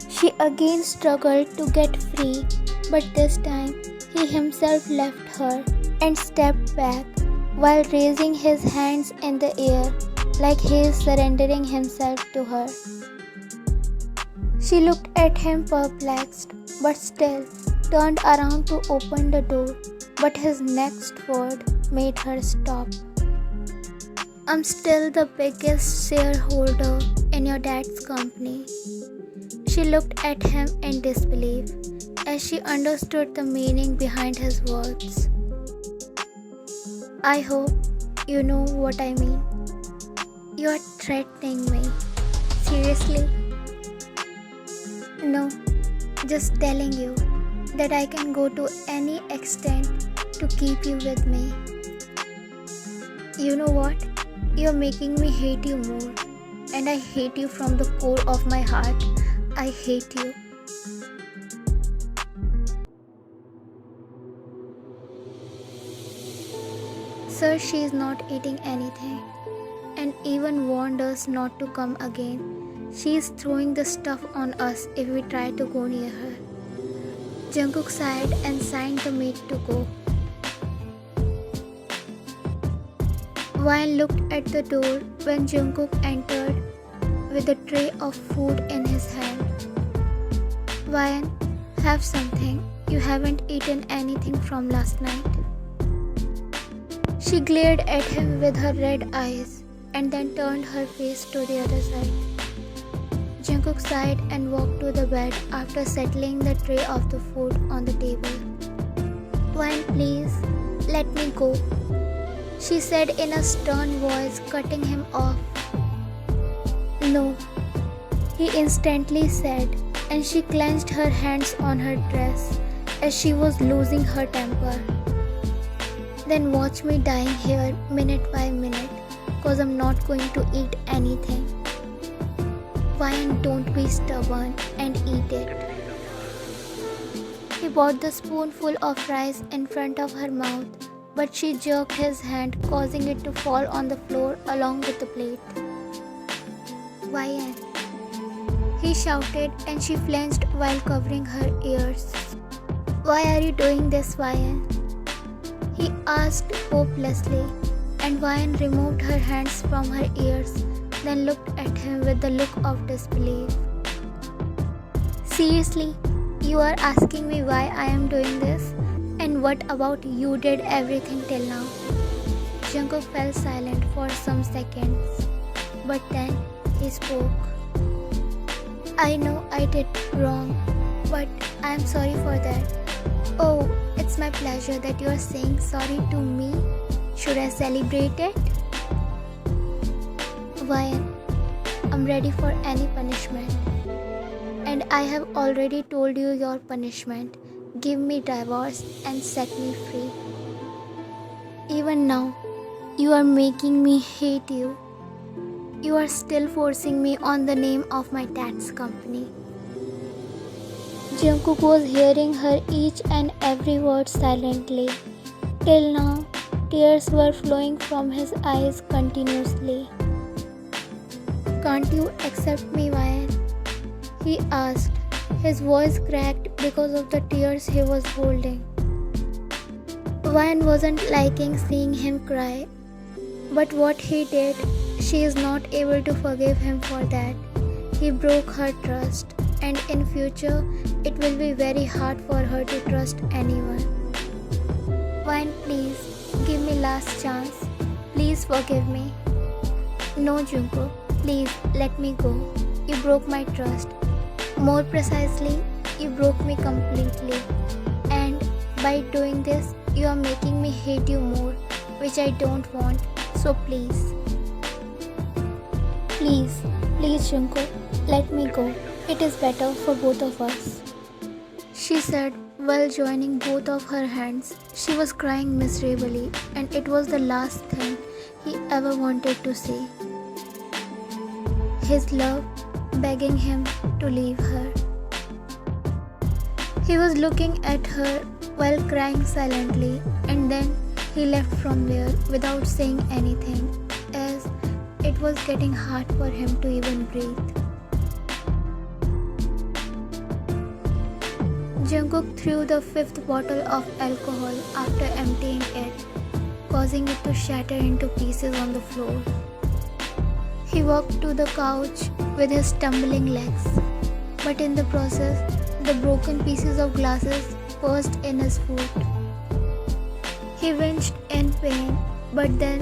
She again struggled to get free, but this time he himself left her and stepped back while raising his hands in the air like he is surrendering himself to her. She looked at him perplexed, but still turned around to open the door, but his next word made her stop. I'm still the biggest shareholder in your dad's company. She looked at him in disbelief as she understood the meaning behind his words. I hope you know what I mean. You're threatening me. Seriously? No, just telling you that I can go to any extent to keep you with me. You know what? You're making me hate you more. And I hate you from the core of my heart. I hate you. Sir, she is not eating anything and even warned us not to come again. She is throwing the stuff on us if we try to go near her. Jungkook sighed and signed the maid to go. Vian looked at the door when Jungkook entered with a tray of food in his hand. Vian, have something. You haven't eaten anything from last night. She glared at him with her red eyes and then turned her face to the other side. Jungkook sighed and walked to the bed after settling the tray of the food on the table. Vian, please, let me go, she said in a stern voice, cutting him off. No, he instantly said, and she clenched her hands on her dress as she was losing her temper. Then watch me dying here minute by minute, cause I'm not going to eat anything. Vian, don't be stubborn and eat it. He brought the spoonful of rice in front of her mouth, but she jerked his hand, causing it to fall on the floor along with the plate. Vian, he shouted, and she flinched while covering her ears. Why are you doing this, Vian? He asked hopelessly, and Vian removed her hands from her ears, then looked at him with the look of disbelief. Seriously, you are asking me why I am doing this? And what about you did everything till now? Jungkook fell silent for some seconds, but then he spoke. I know I did wrong, but I am sorry for that. Oh, it's my pleasure that you are saying sorry to me. Should I celebrate it? Vian, I'm ready for any punishment. And I have already told you your punishment. Give me divorce and set me free. Even now, you are making me hate you. You are still forcing me on the name of my dad's company. Jungkook was hearing her each and every word silently. Till now, tears were flowing from his eyes continuously. Can't you accept me, Vian? He asked. His voice cracked because of the tears he was holding. Vian wasn't liking seeing him cry, but what he did, she is not able to forgive him for that. He broke her trust. and in future it will be very hard for her to trust anyone. Wine, please, give me last chance. Please forgive me. No, Jungkook, please let me go. You broke my trust. More precisely, you broke me completely. And by doing this, you are making me hate you more, which I don't want. So please. Please, please Jungkook, let me go. It is better for both of us. She said while joining both of her hands. She was crying miserably, and it was the last thing he ever wanted to say. His love begging him to leave her. He was looking at her while crying silently, and then he left from there without saying anything, as it was getting hard for him to even breathe. Jungkook threw the fifth bottle of alcohol after emptying it, causing it to shatter into pieces on the floor. He walked to the couch with his stumbling legs, but in the process, the broken pieces of glasses burst in his foot. He winced in pain, but then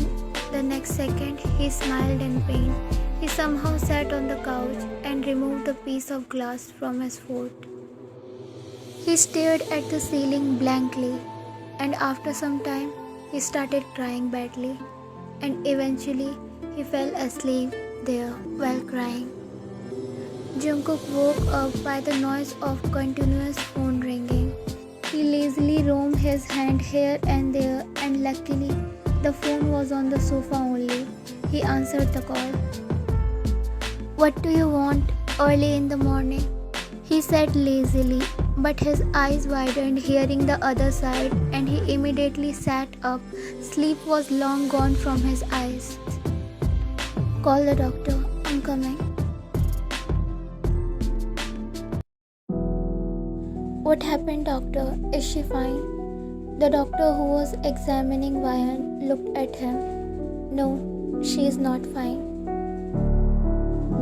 the next second he smiled in pain. He somehow sat on the couch and removed the piece of glass from his foot. He stared at the ceiling blankly, and after some time, he started crying badly, and eventually he fell asleep there while crying. Jungkook woke up by the noise of continuous phone ringing. He lazily roamed his hand here and there, and luckily the phone was on the sofa only. He answered the call. "What do you want early in the morning?" he said lazily, but his eyes widened hearing the other side, and he immediately sat up. Sleep was long gone from his eyes. "Call the doctor. I'm coming." "What happened, doctor? Is she fine?" The doctor, who was examining Vayan, looked at him. "No, she is not fine."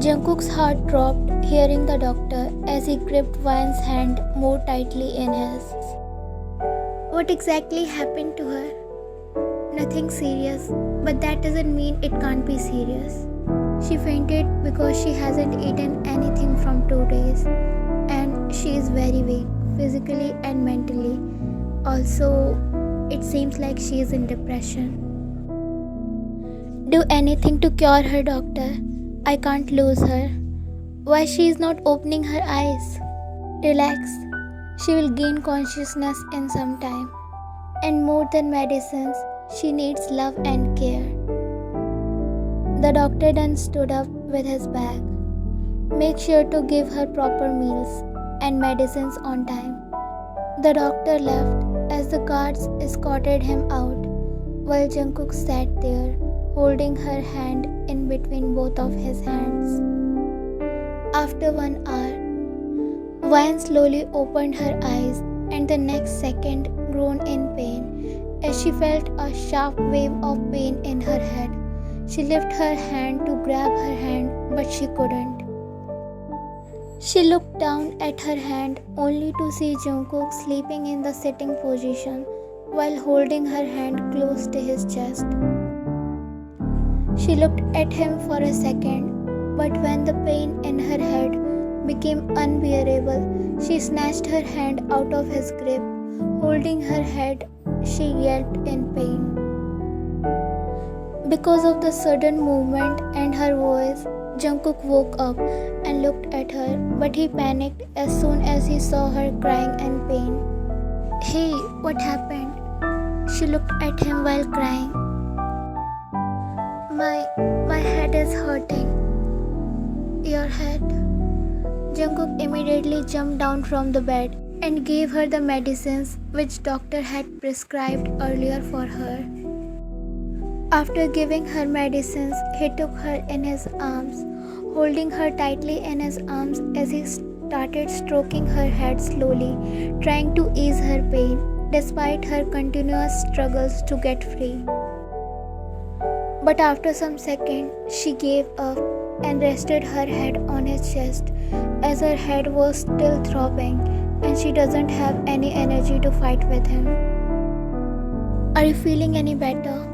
Jungkook's heart dropped hearing the doctor as he gripped Vayan's hand more tightly in his. "What exactly happened to her?" "Nothing serious, but that doesn't mean it can't be serious. She fainted because she hasn't eaten anything from 2 days, and she is very weak, physically and mentally. Also, it seems like she is in depression." "Do anything to cure her, doctor. I can't lose her. Why she is not opening her eyes?" "Relax. She will gain consciousness in some time. And more than medicines, she needs love and care." The doctor then stood up with his bag. "Make sure to give her proper meals and medicines on time." The doctor left as the guards escorted him out, while Jungkook sat there, holding her hand in between both of his hands. After 1 hour, Vayan slowly opened her eyes, and the next second groaned in pain as she felt a sharp wave of pain in her head. She lifted her hand to grab her hand, but she couldn't. She looked down at her hand only to see Jungkook sleeping in the sitting position while holding her hand close to his chest. She looked at him for a second, but when the pain in her head became unbearable, she snatched her hand out of his grip. Holding her head, she yelped in pain. Because of the sudden movement and her voice, Jungkook woke up and looked at her, but he panicked as soon as he saw her crying in pain. "Hey, what happened?" She looked at him while crying. My head is hurting." "Your head?" Jungkook immediately jumped down from the bed and gave her the medicines which doctor had prescribed earlier for her. After giving her medicines, he took her in his arms, holding her tightly in his arms as he started stroking her head slowly, trying to ease her pain, despite her continuous struggles to get free. But after some seconds, she gave up and rested her head on his chest as her head was still throbbing and she doesn't have any energy to fight with him. Are you feeling any better?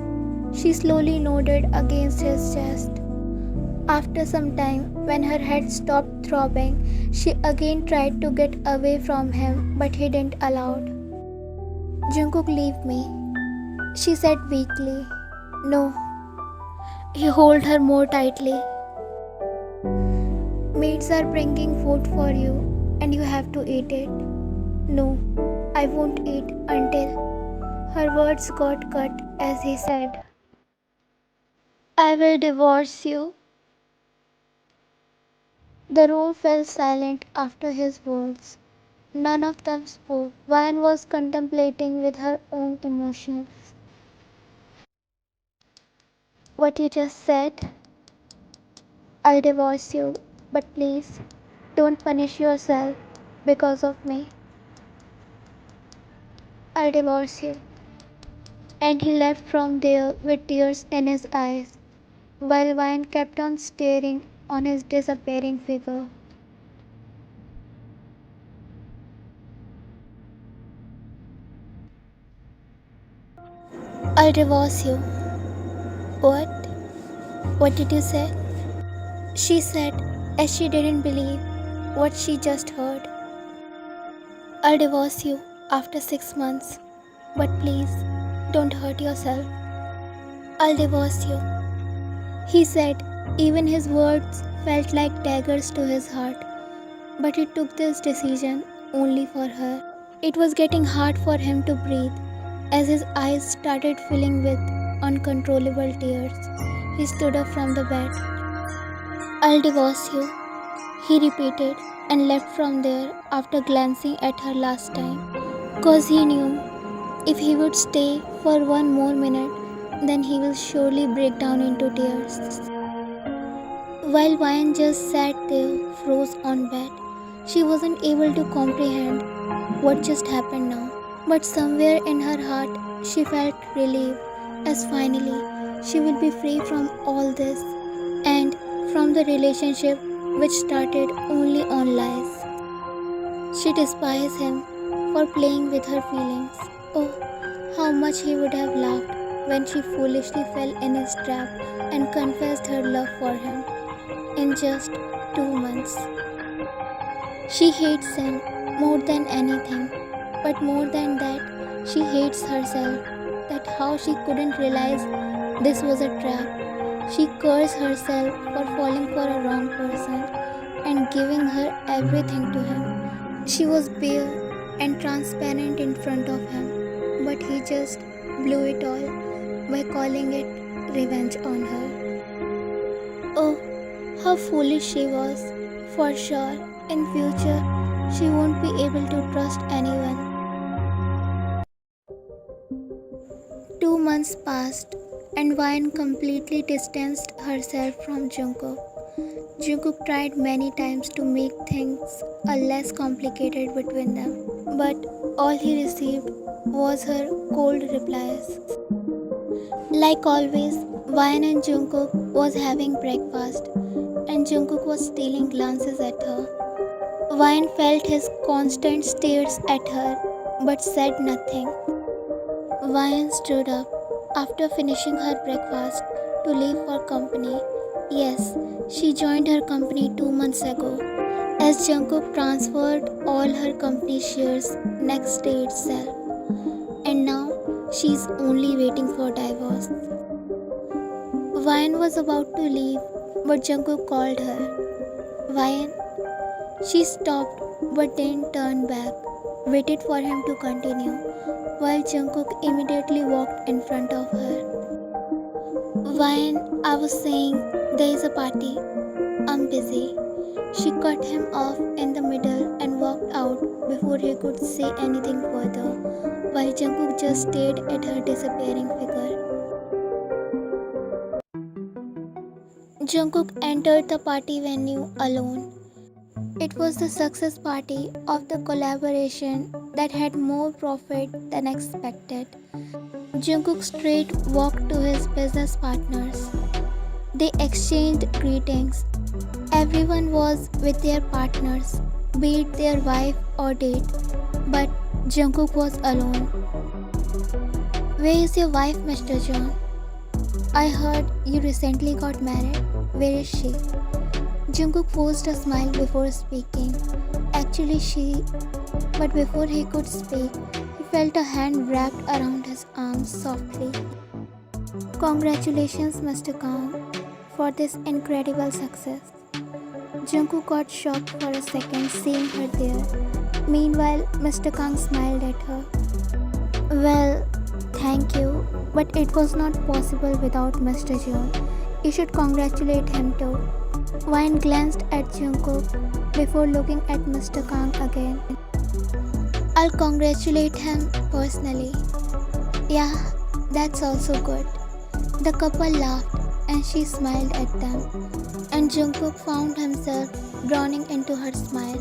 She slowly nodded against his chest. After some time, when her head stopped throbbing, she again tried to get away from him, but he didn't allow. Jungkook, leave me, she said weakly. No. He held her more tightly. Maids are bringing food for you, and you have to eat it. No, I won't eat until. Her words got cut as he said, I will divorce you. The room fell silent after his words. None of them spoke. Vine was contemplating with her own emotions. What you just said? I'll divorce you, but please don't punish yourself because of me. I'll divorce you. And he left from there with tears in his eyes, while Vine kept on staring on his disappearing figure. I'll divorce you. What? What did you say? She said as she didn't believe what she just heard. I'll divorce you after 6 months, but please don't hurt yourself. I'll divorce you, he said. Even his words felt like daggers to his heart, but he took this decision only for her. It was getting hard for him to breathe as his eyes started filling with uncontrollable tears. He stood up from the bed. I'll divorce you, he repeated, and left from there after glancing at her last time. 'Cause he knew if he would stay for one more minute, then he will surely break down into tears. While Vine just sat there, froze on bed, she wasn't able to comprehend what just happened now. But somewhere in her heart, she felt relieved, as finally she will be free from all this and from the relationship which started only on lies. She despised him for playing with her feelings. Oh, how much he would have laughed when she foolishly fell in his trap and confessed her love for him in just 2 months. She hates him more than anything, but more than that, she hates herself, that how she couldn't realize this was a trap. She cursed herself for falling for a wrong person and giving her everything to him. She was bare and transparent in front of him, but he just blew it all by calling it revenge on her. Oh, how foolish she was. For sure, in future, she won't be able to trust anyone. 2 months passed, and Vine completely distanced herself from Jungkook. Jungkook tried many times to make things less complicated between them, but all he received was her cold replies. Like always, Vine and Jungkook was having breakfast, and Jungkook was stealing glances at her. Vine felt his constant stares at her, but said nothing. Vine stood up after finishing her breakfast to leave for company. Yes, she joined her company 2 months ago, as Jungkook transferred all her company shares next day itself, and now she's only waiting for divorce. Vine was about to leave, but Jungkook called her. Vine. She stopped but didn't turn back, waited for him to continue, while Jungkook immediately walked in front of her. Vine, I was saying there is a party. I'm busy. She cut him off in the middle and walked out before he could say anything further, while Jungkook just stared at her disappearing figure. Jungkook entered the party venue alone. It was the success party of the collaboration that had more profit than expected. Jungkook straight walked to his business partners. They exchanged greetings Everyone was with their partners, be it their wife or date, but Jungkook was alone. Where is your wife, Mr. John? I heard you recently got married. Where is she? Jungkook forced a smile before speaking. Actually, but before he could speak, he felt a hand wrapped around his arm softly. Congratulations, Mr. Kang, for this incredible success. Jungkook got shocked for a second seeing her there. Meanwhile, Mr. Kang smiled at her. Well, thank you, but it was not possible without Mr. Jeon. You should congratulate him too. Wine glanced at Jungkook before looking at Mr. Kang again. I'll congratulate him personally. Yeah, that's also good. The couple laughed and she smiled at them, and Jungkook found himself drowning into her smile.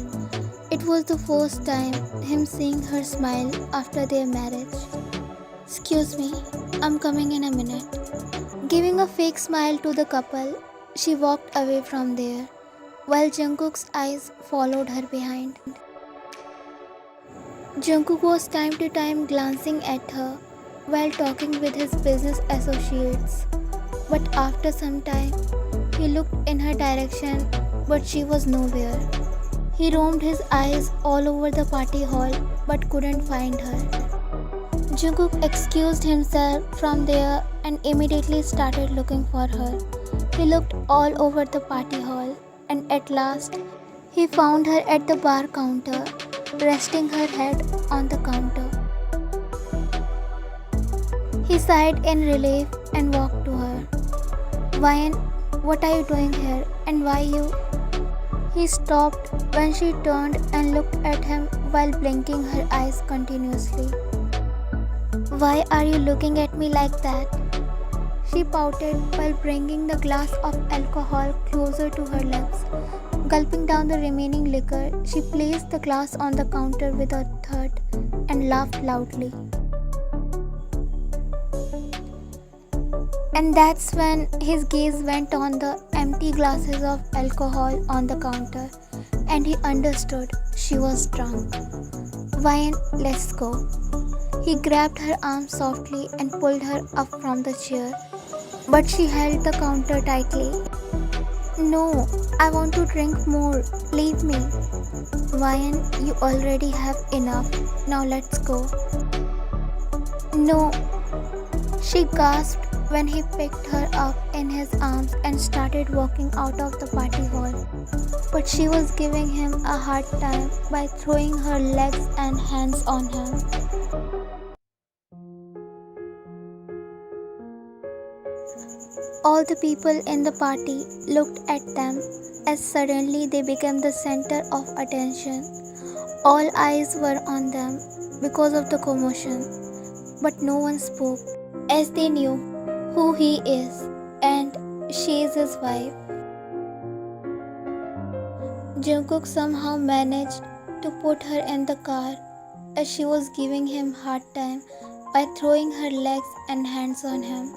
It was the first time him seeing her smile after their marriage. Excuse me, I'm coming in a minute. Giving a fake smile to the couple, she walked away from there, while Jungkook's eyes followed her behind. Jungkook was time to time glancing at her while talking with his business associates. But after some time, he looked in her direction, but she was nowhere. He roamed his eyes all over the party hall but couldn't find her. Jungkook excused himself from there and immediately started looking for her. He looked all over the party hall and at last he found her at the bar counter, resting her head on the counter. He sighed in relief and walked to her. Wyan, what are you doing here and why you? He stopped when she turned and looked at him while blinking her eyes continuously. Why are you looking at me like that? She pouted while bringing the glass of alcohol closer to her lips. Gulping down the remaining liquor, she placed the glass on the counter with a thud and laughed loudly. And that's when his gaze went on the empty glasses of alcohol on the counter, and he understood she was drunk. Wyan, let's go. He grabbed her arm softly and pulled her up from the chair, but she held the counter tightly. No, I want to drink more. Leave me. Wyan, you already have enough. Now let's go. No, she gasped when he picked her up in his arms and started walking out of the party hall. But she was giving him a hard time by throwing her legs and hands on him. All the people in the party looked at them as suddenly they became the center of attention. All eyes were on them because of the commotion, but no one spoke as they knew who he is and she is his wife. Jungkook somehow managed to put her in the car as she was giving him hard time by throwing her legs and hands on him.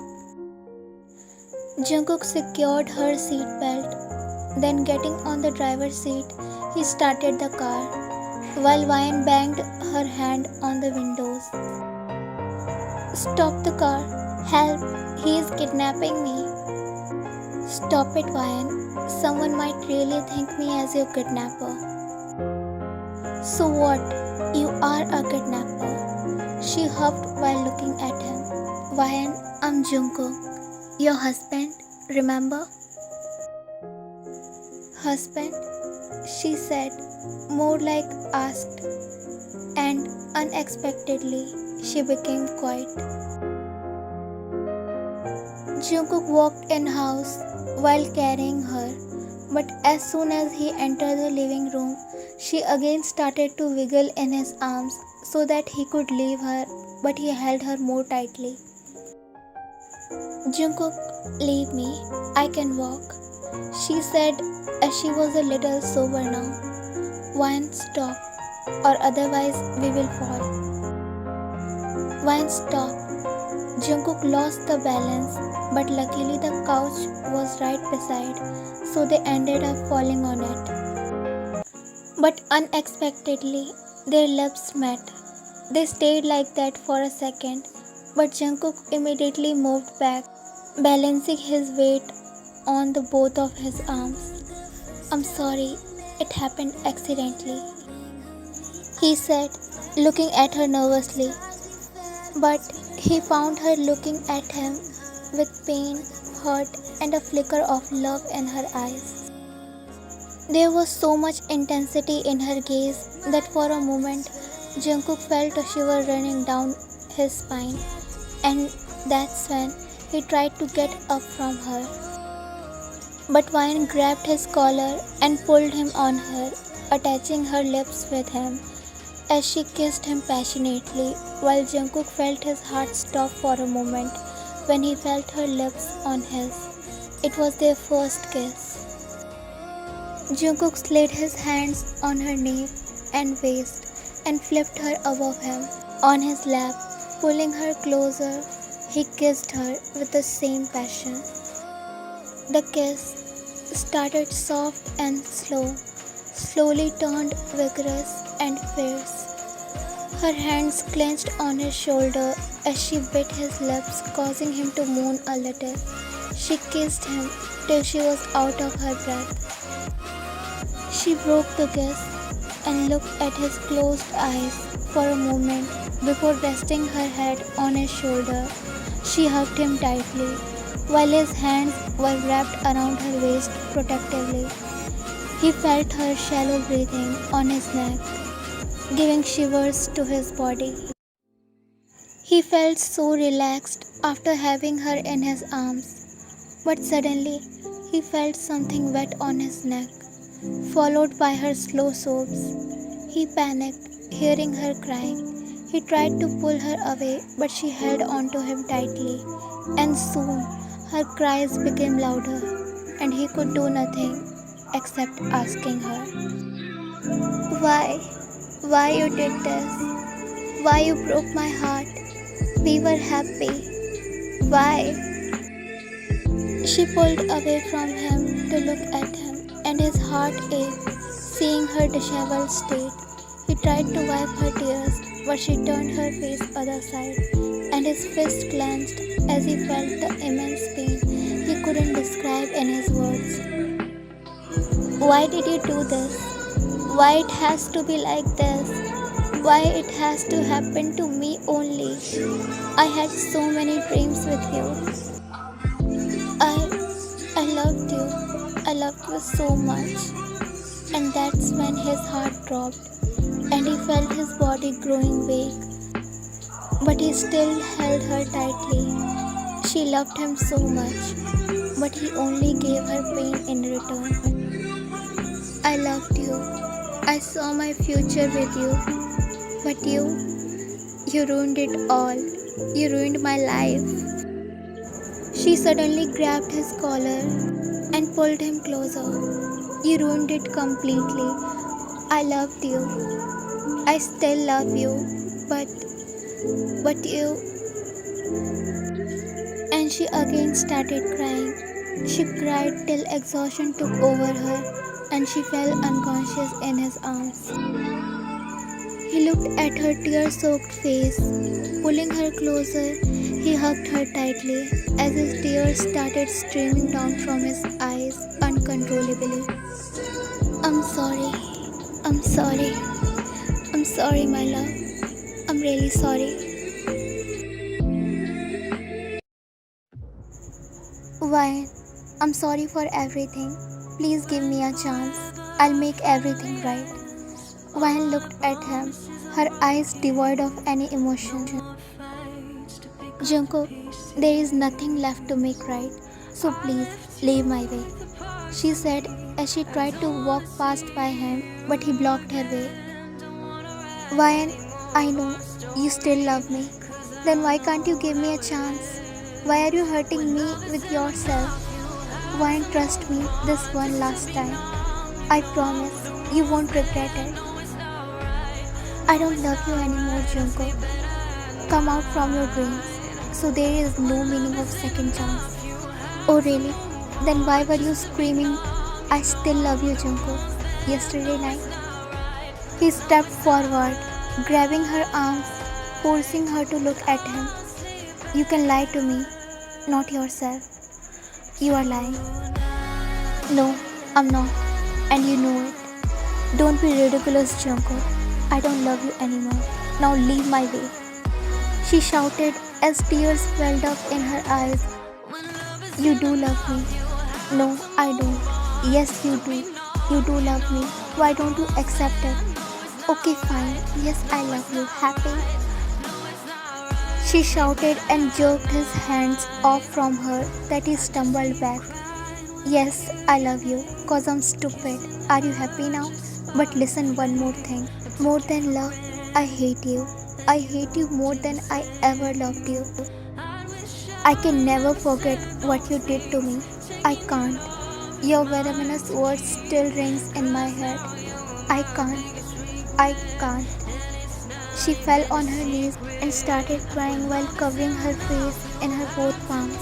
Jungkook secured her seat belt, then getting on the driver's seat, he started the car, while Wyan banged her hand on the windows. Stop the car. Help. He is kidnapping me. Stop it, Wyan. Someone might really think me as your kidnapper. So what? You are a kidnapper. She huffed while looking at him. Wyan, I'm Jungkook. Your husband, remember? Husband? She said, more like asked. And unexpectedly, she became quiet. Jungkook walked in house while carrying her, but as soon as he entered the living room, she again started to wiggle in his arms so that he could leave her, but he held her more tightly. Jungkook, leave me. I can walk, she said as she was a little sober now. Wyan, stop, or otherwise we will fall. Wyan, stop. Jungkook lost the balance, but luckily the couch was right beside, so they ended up falling on it. But unexpectedly, their lips met. They stayed like that for a second, but Jungkook immediately moved back, balancing his weight on the both of his arms. "I'm sorry, it happened accidentally," he said, looking at her nervously. But he found her looking at him with pain, hurt, and a flicker of love in her eyes. There was so much intensity in her gaze that for a moment Jungkook felt a shiver running down his spine, and that's when he tried to get up from her. But Wine grabbed his collar and pulled him on her, attaching her lips with him as she kissed him passionately, while Jungkook felt his heart stop for a moment when he felt her lips on his. It was their first kiss. Jungkook slid his hands on her nape and waist and flipped her above him on his lap, pulling her closer. He kissed her with the same passion. The kiss started soft and slow, slowly turned vigorous and fierce. Her hands clenched on his shoulder as she bit his lips, causing him to moan a little. She kissed him till she was out of her breath. She broke the kiss and looked at his closed eyes for a moment before resting her head on his shoulder. She hugged him tightly, while his hands were wrapped around her waist protectively. He felt her shallow breathing on his neck, giving shivers to his body. He felt so relaxed after having her in his arms, but suddenly he felt something wet on his neck, followed by her slow sobs. He panicked, hearing her crying. He tried to pull her away, but she held onto him tightly, and soon her cries became louder, and he could do nothing except asking her, "Why? Why you did this? Why you broke my heart? We were happy. Why?" She pulled away from him to look at him, and his heart ached, seeing her disheveled state. He tried to wipe her tears, but she turned her face other side, and his fist clenched as he felt the immense pain he couldn't describe in his words. "Why did you do this? Why it has to be like this? Why it has to happen to me only? I had so many dreams with you. I loved you. I loved you so much." And that's when his heart dropped, and he felt his body growing weak. But he still held her tightly. She loved him so much, but he only gave her pain in return. "I loved you. I saw my future with you. But you ruined it all. You ruined my life." She suddenly grabbed his collar and pulled him closer. "You ruined it completely. I loved you. I still love you. But you..." And she again started crying. She cried till exhaustion took over her, and she fell unconscious in his arms. He looked at her tear-soaked face. Pulling her closer, he hugged her tightly as his tears started streaming down from his eyes uncontrollably. "I'm sorry. I'm sorry. I'm sorry, my love. I'm really sorry." "Why? I'm sorry for everything. Please give me a chance. I'll make everything right." Wine looked at him, her eyes devoid of any emotion. "Jungkook, there is nothing left to make right, so please leave my way," she said as she tried to walk past by him, but he blocked her way. "Wine, I know you still love me. Then why can't you give me a chance? Why are you hurting me with yourself? Wine, trust me this one last time. I promise you won't regret it." "I don't love you anymore, Jungkook. Come out from your dreams. so there is no meaning of second chance. Oh really? Then why were you screaming, I still love you, Jungkook, yesterday night? He stepped forward, grabbing her arms, forcing her to look at him. You can lie to me, not yourself. You are lying. No, I'm not, and you know it. Don't be ridiculous, Jungkook. I don't love you anymore. Now leave my way. She shouted as tears welled up in her eyes. You do love me. No, I don't. Yes, you do. You do love me. Why don't you accept it? Okay, fine. Yes, I love you. Happy? She shouted and jerked his hands off from her that he stumbled back. Yes, I love you, cause I'm stupid. Are you happy now? But listen, one more thing. More than love, I hate you. I hate you more than I ever loved you. I can never forget what you did to me. I can't. Your venomous words still rings in my head. I can't. I can't. She fell on her knees and started crying while covering her face in her both palms.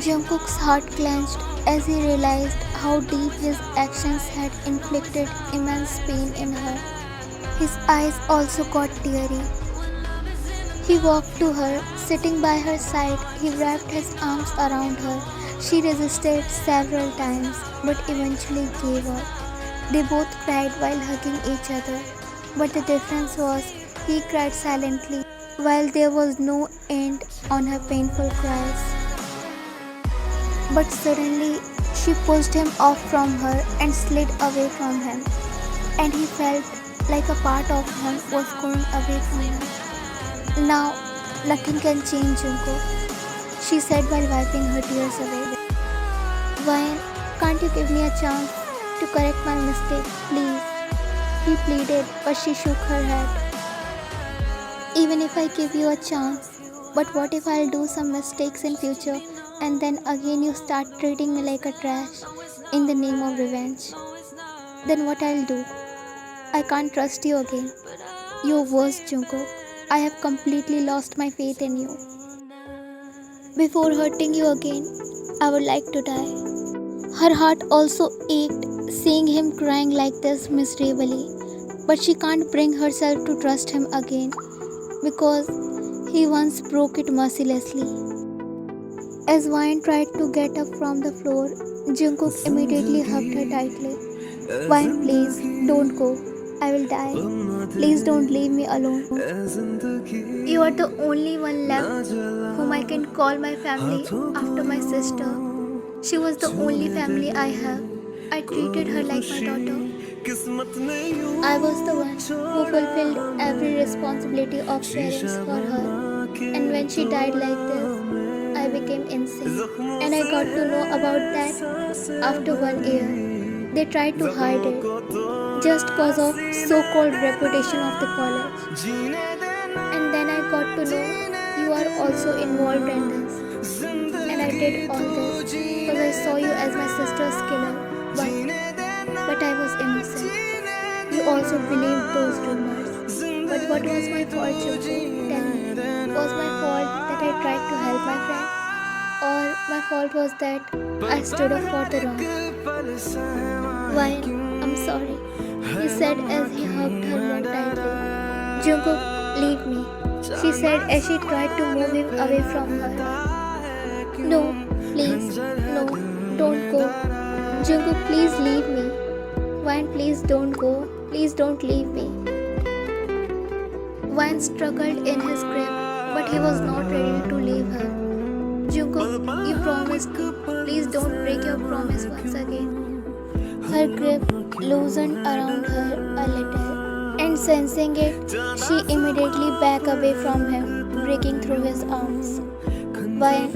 Jungkook's heart clenched as he realized how deep his actions had inflicted immense pain in her. His eyes also got teary. He walked to her, sitting by her side. He wrapped his arms around her. She resisted several times, but eventually gave up. They both cried while hugging each other, but the difference was he cried silently, while there was no end on her painful cries. But suddenly, she pushed him off from her and slid away from him, and he felt like a part of him was going away from him. Now, nothing can change Jungkook, she said while wiping her tears away. Why can't you give me a chance to correct my mistake, please? He pleaded, but she shook her head. Even if I give you a chance, but what if I'll do some mistakes in future and then again you start treating me like a trash in the name of revenge? Then what I'll do? I can't trust you again. You're worse, Jungkook. I have completely lost my faith in you. Before hurting you again, I would like to die. Her heart also ached seeing him crying like this miserably, but she can't bring herself to trust him again because he once broke it mercilessly. As Wine tried to get up from the floor, Jungkook immediately hugged her tightly. Wine, please, don't go. I will die. Please don't leave me alone. You are the only one left whom I can call my family after my sister. She was the only family I have. I treated her like my daughter. I was the one who fulfilled every responsibility of parents for her. And when she died like this, I became insane. And I got to know about that after 1 year. They tried to hide it just because of so-called reputation of the college. And then I got to know you are also involved in this. And I did all this because I saw you as my sister's killer. But I was innocent. You also believed those rumors. But what was my fault, Jungkook? Tell me. Was my fault that I tried to help my friend? Or my fault was that I stood up for the wrong? Why? I'm sorry, he said as he hugged her more tightly. Jungkook, leave me, she said as she tried to move him away from her. No, please, no, don't go. Jungkook, please leave me. Wine, please don't go. Please don't leave me. Wine struggled in his grip, but he was not ready to leave her. Jungkook, you promised me. Please don't break your promise once again. Her grip loosened around her a little, and sensing it, she immediately backed away from him, breaking through his arms. Why?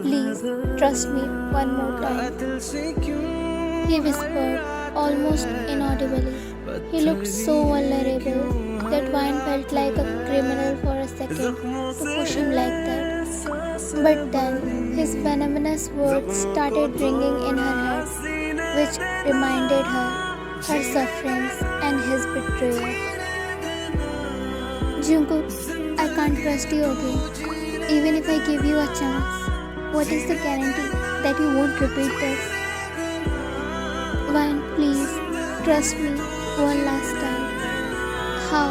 Please, trust me one more time, he whispered, almost inaudibly. He looked so vulnerable that Wine felt like a criminal for a second to push him like that. But then his venomous words started ringing in her head, which reminded her sufferings and his betrayal. Jungkook, I can't trust you again. Even if I give you a chance, what is the guarantee that you won't repeat this? One, please, trust me one last time. How?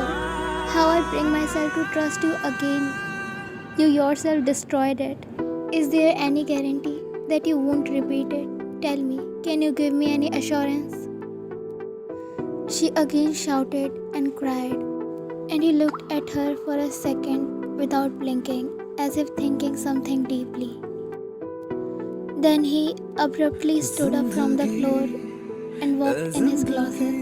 How I bring myself to trust you again? You yourself destroyed it. Is there any guarantee that you won't repeat it? Tell me, can you give me any assurance? She again shouted and cried, and he looked at her for a second without blinking, as if thinking something deeply. Then he abruptly stood up from the floor and walked in his closet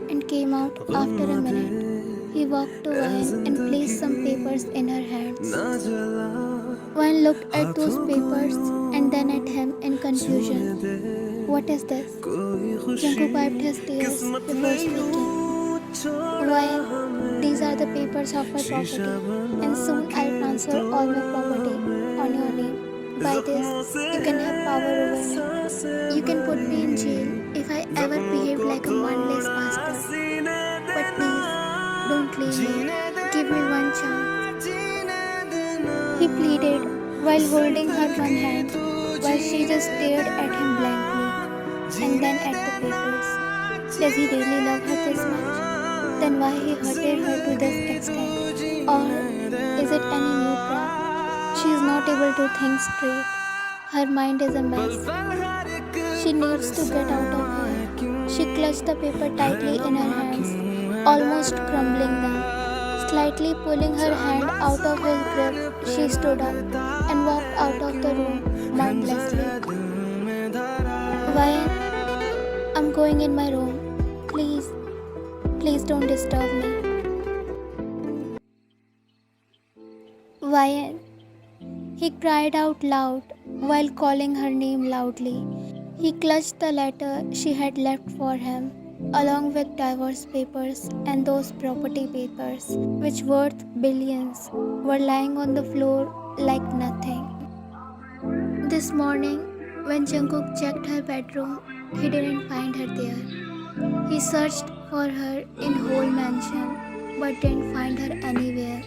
and came out after a minute. He walked to Vine and placed some papers in her hands. Vine looked at those papers and then at him in confusion. What is this? Jungkook wiped his tears before speaking. Vine, these are the papers of my property, and soon I'll transfer all my property on your name. By this, you can have power over me. You can put me in jail if I ever behave like a mindless bastard. But please, don't leave me. Give me one chance. He pleaded while holding her one hand, while she just stared at him blankly, and then at the papers. Does he really love her this much? Then why he hurted her to this extent? Or is it any new trap? She is not able to think straight. Her mind is a mess. She needs to get out of here. She clutched the paper tightly in her hands, almost crumbling them. Slightly pulling her hand out of his grip, she stood up and walked out of the room mindlessly. Vine, I'm going in my room. Please, please don't disturb me. Vine. He cried out loud while calling her name loudly. He clutched the letter she had left for him, along with divorce papers and those property papers, which worth billions, were lying on the floor like nothing. This morning, when Jungkook checked her bedroom, he didn't find her there. He searched for her in whole mansion, but didn't find her anywhere.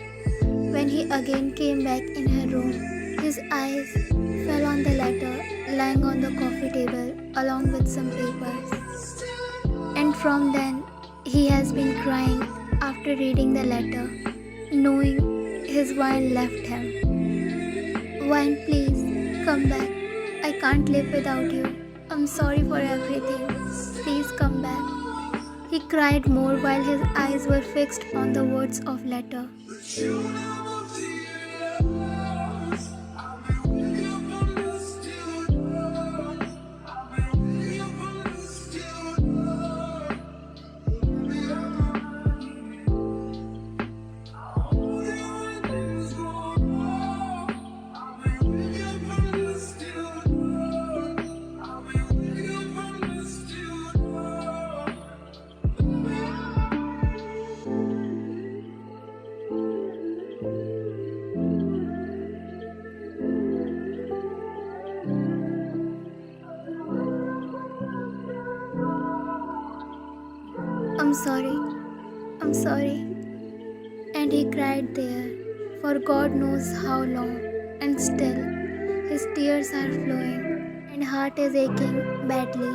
When he again came back in her room, his eyes fell on the letter lying on the coffee table along with some papers. And from then, he has been crying after reading the letter, knowing his wine left him. Wine, please, come back. I can't live without you. I'm sorry for everything. Please come back. He cried more while his eyes were fixed on the words of letter. I'm sorry. And he cried there for God knows how long, and still his tears are flowing and heart is aching badly.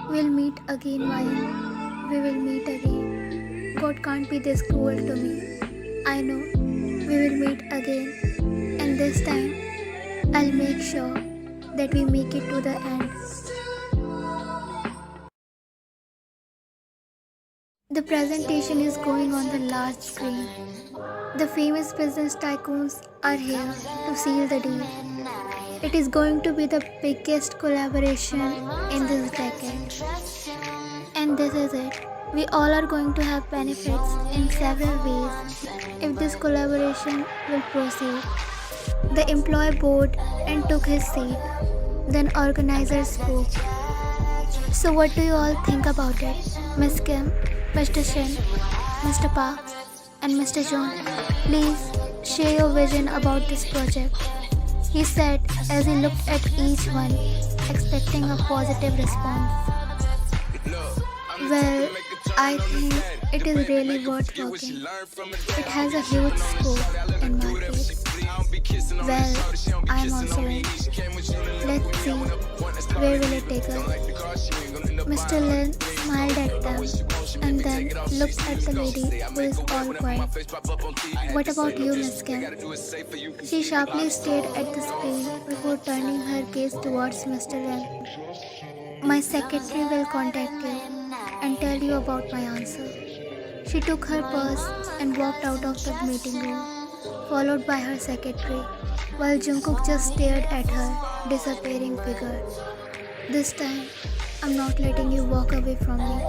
We'll meet again, Maya. We will meet again. God can't be this cruel to me. I know we will meet again, and this time I'll make sure that we make it to the end. The presentation is going on the large screen. The famous business tycoons are here to seal the deal. It is going to be the biggest collaboration in this decade. And this is it. We all are going to have benefits in several ways if this collaboration will proceed. The employee board and took his seat. Then organizers spoke. So what do you all think about it? Miss Kim, Mr. Shin, Mr. Park, and Mr. Jung, please share your vision about this project, he said as he looked at each one, expecting a positive response. Well, I think it is really worth working. It has a huge scope in markets. Well, I'm also in. Let's see, where will it take us? Mr. Lin smiled at them and then looked at the lady who is all quiet. What about you, Miss Kim? She sharply stared at the screen before turning her gaze towards Mr. Lin. My secretary will contact you and tell you about my answer. She took her purse and walked out of the meeting room, followed by her secretary, while Jungkook just stared at her disappearing figure. This time, I'm not letting you walk away from me.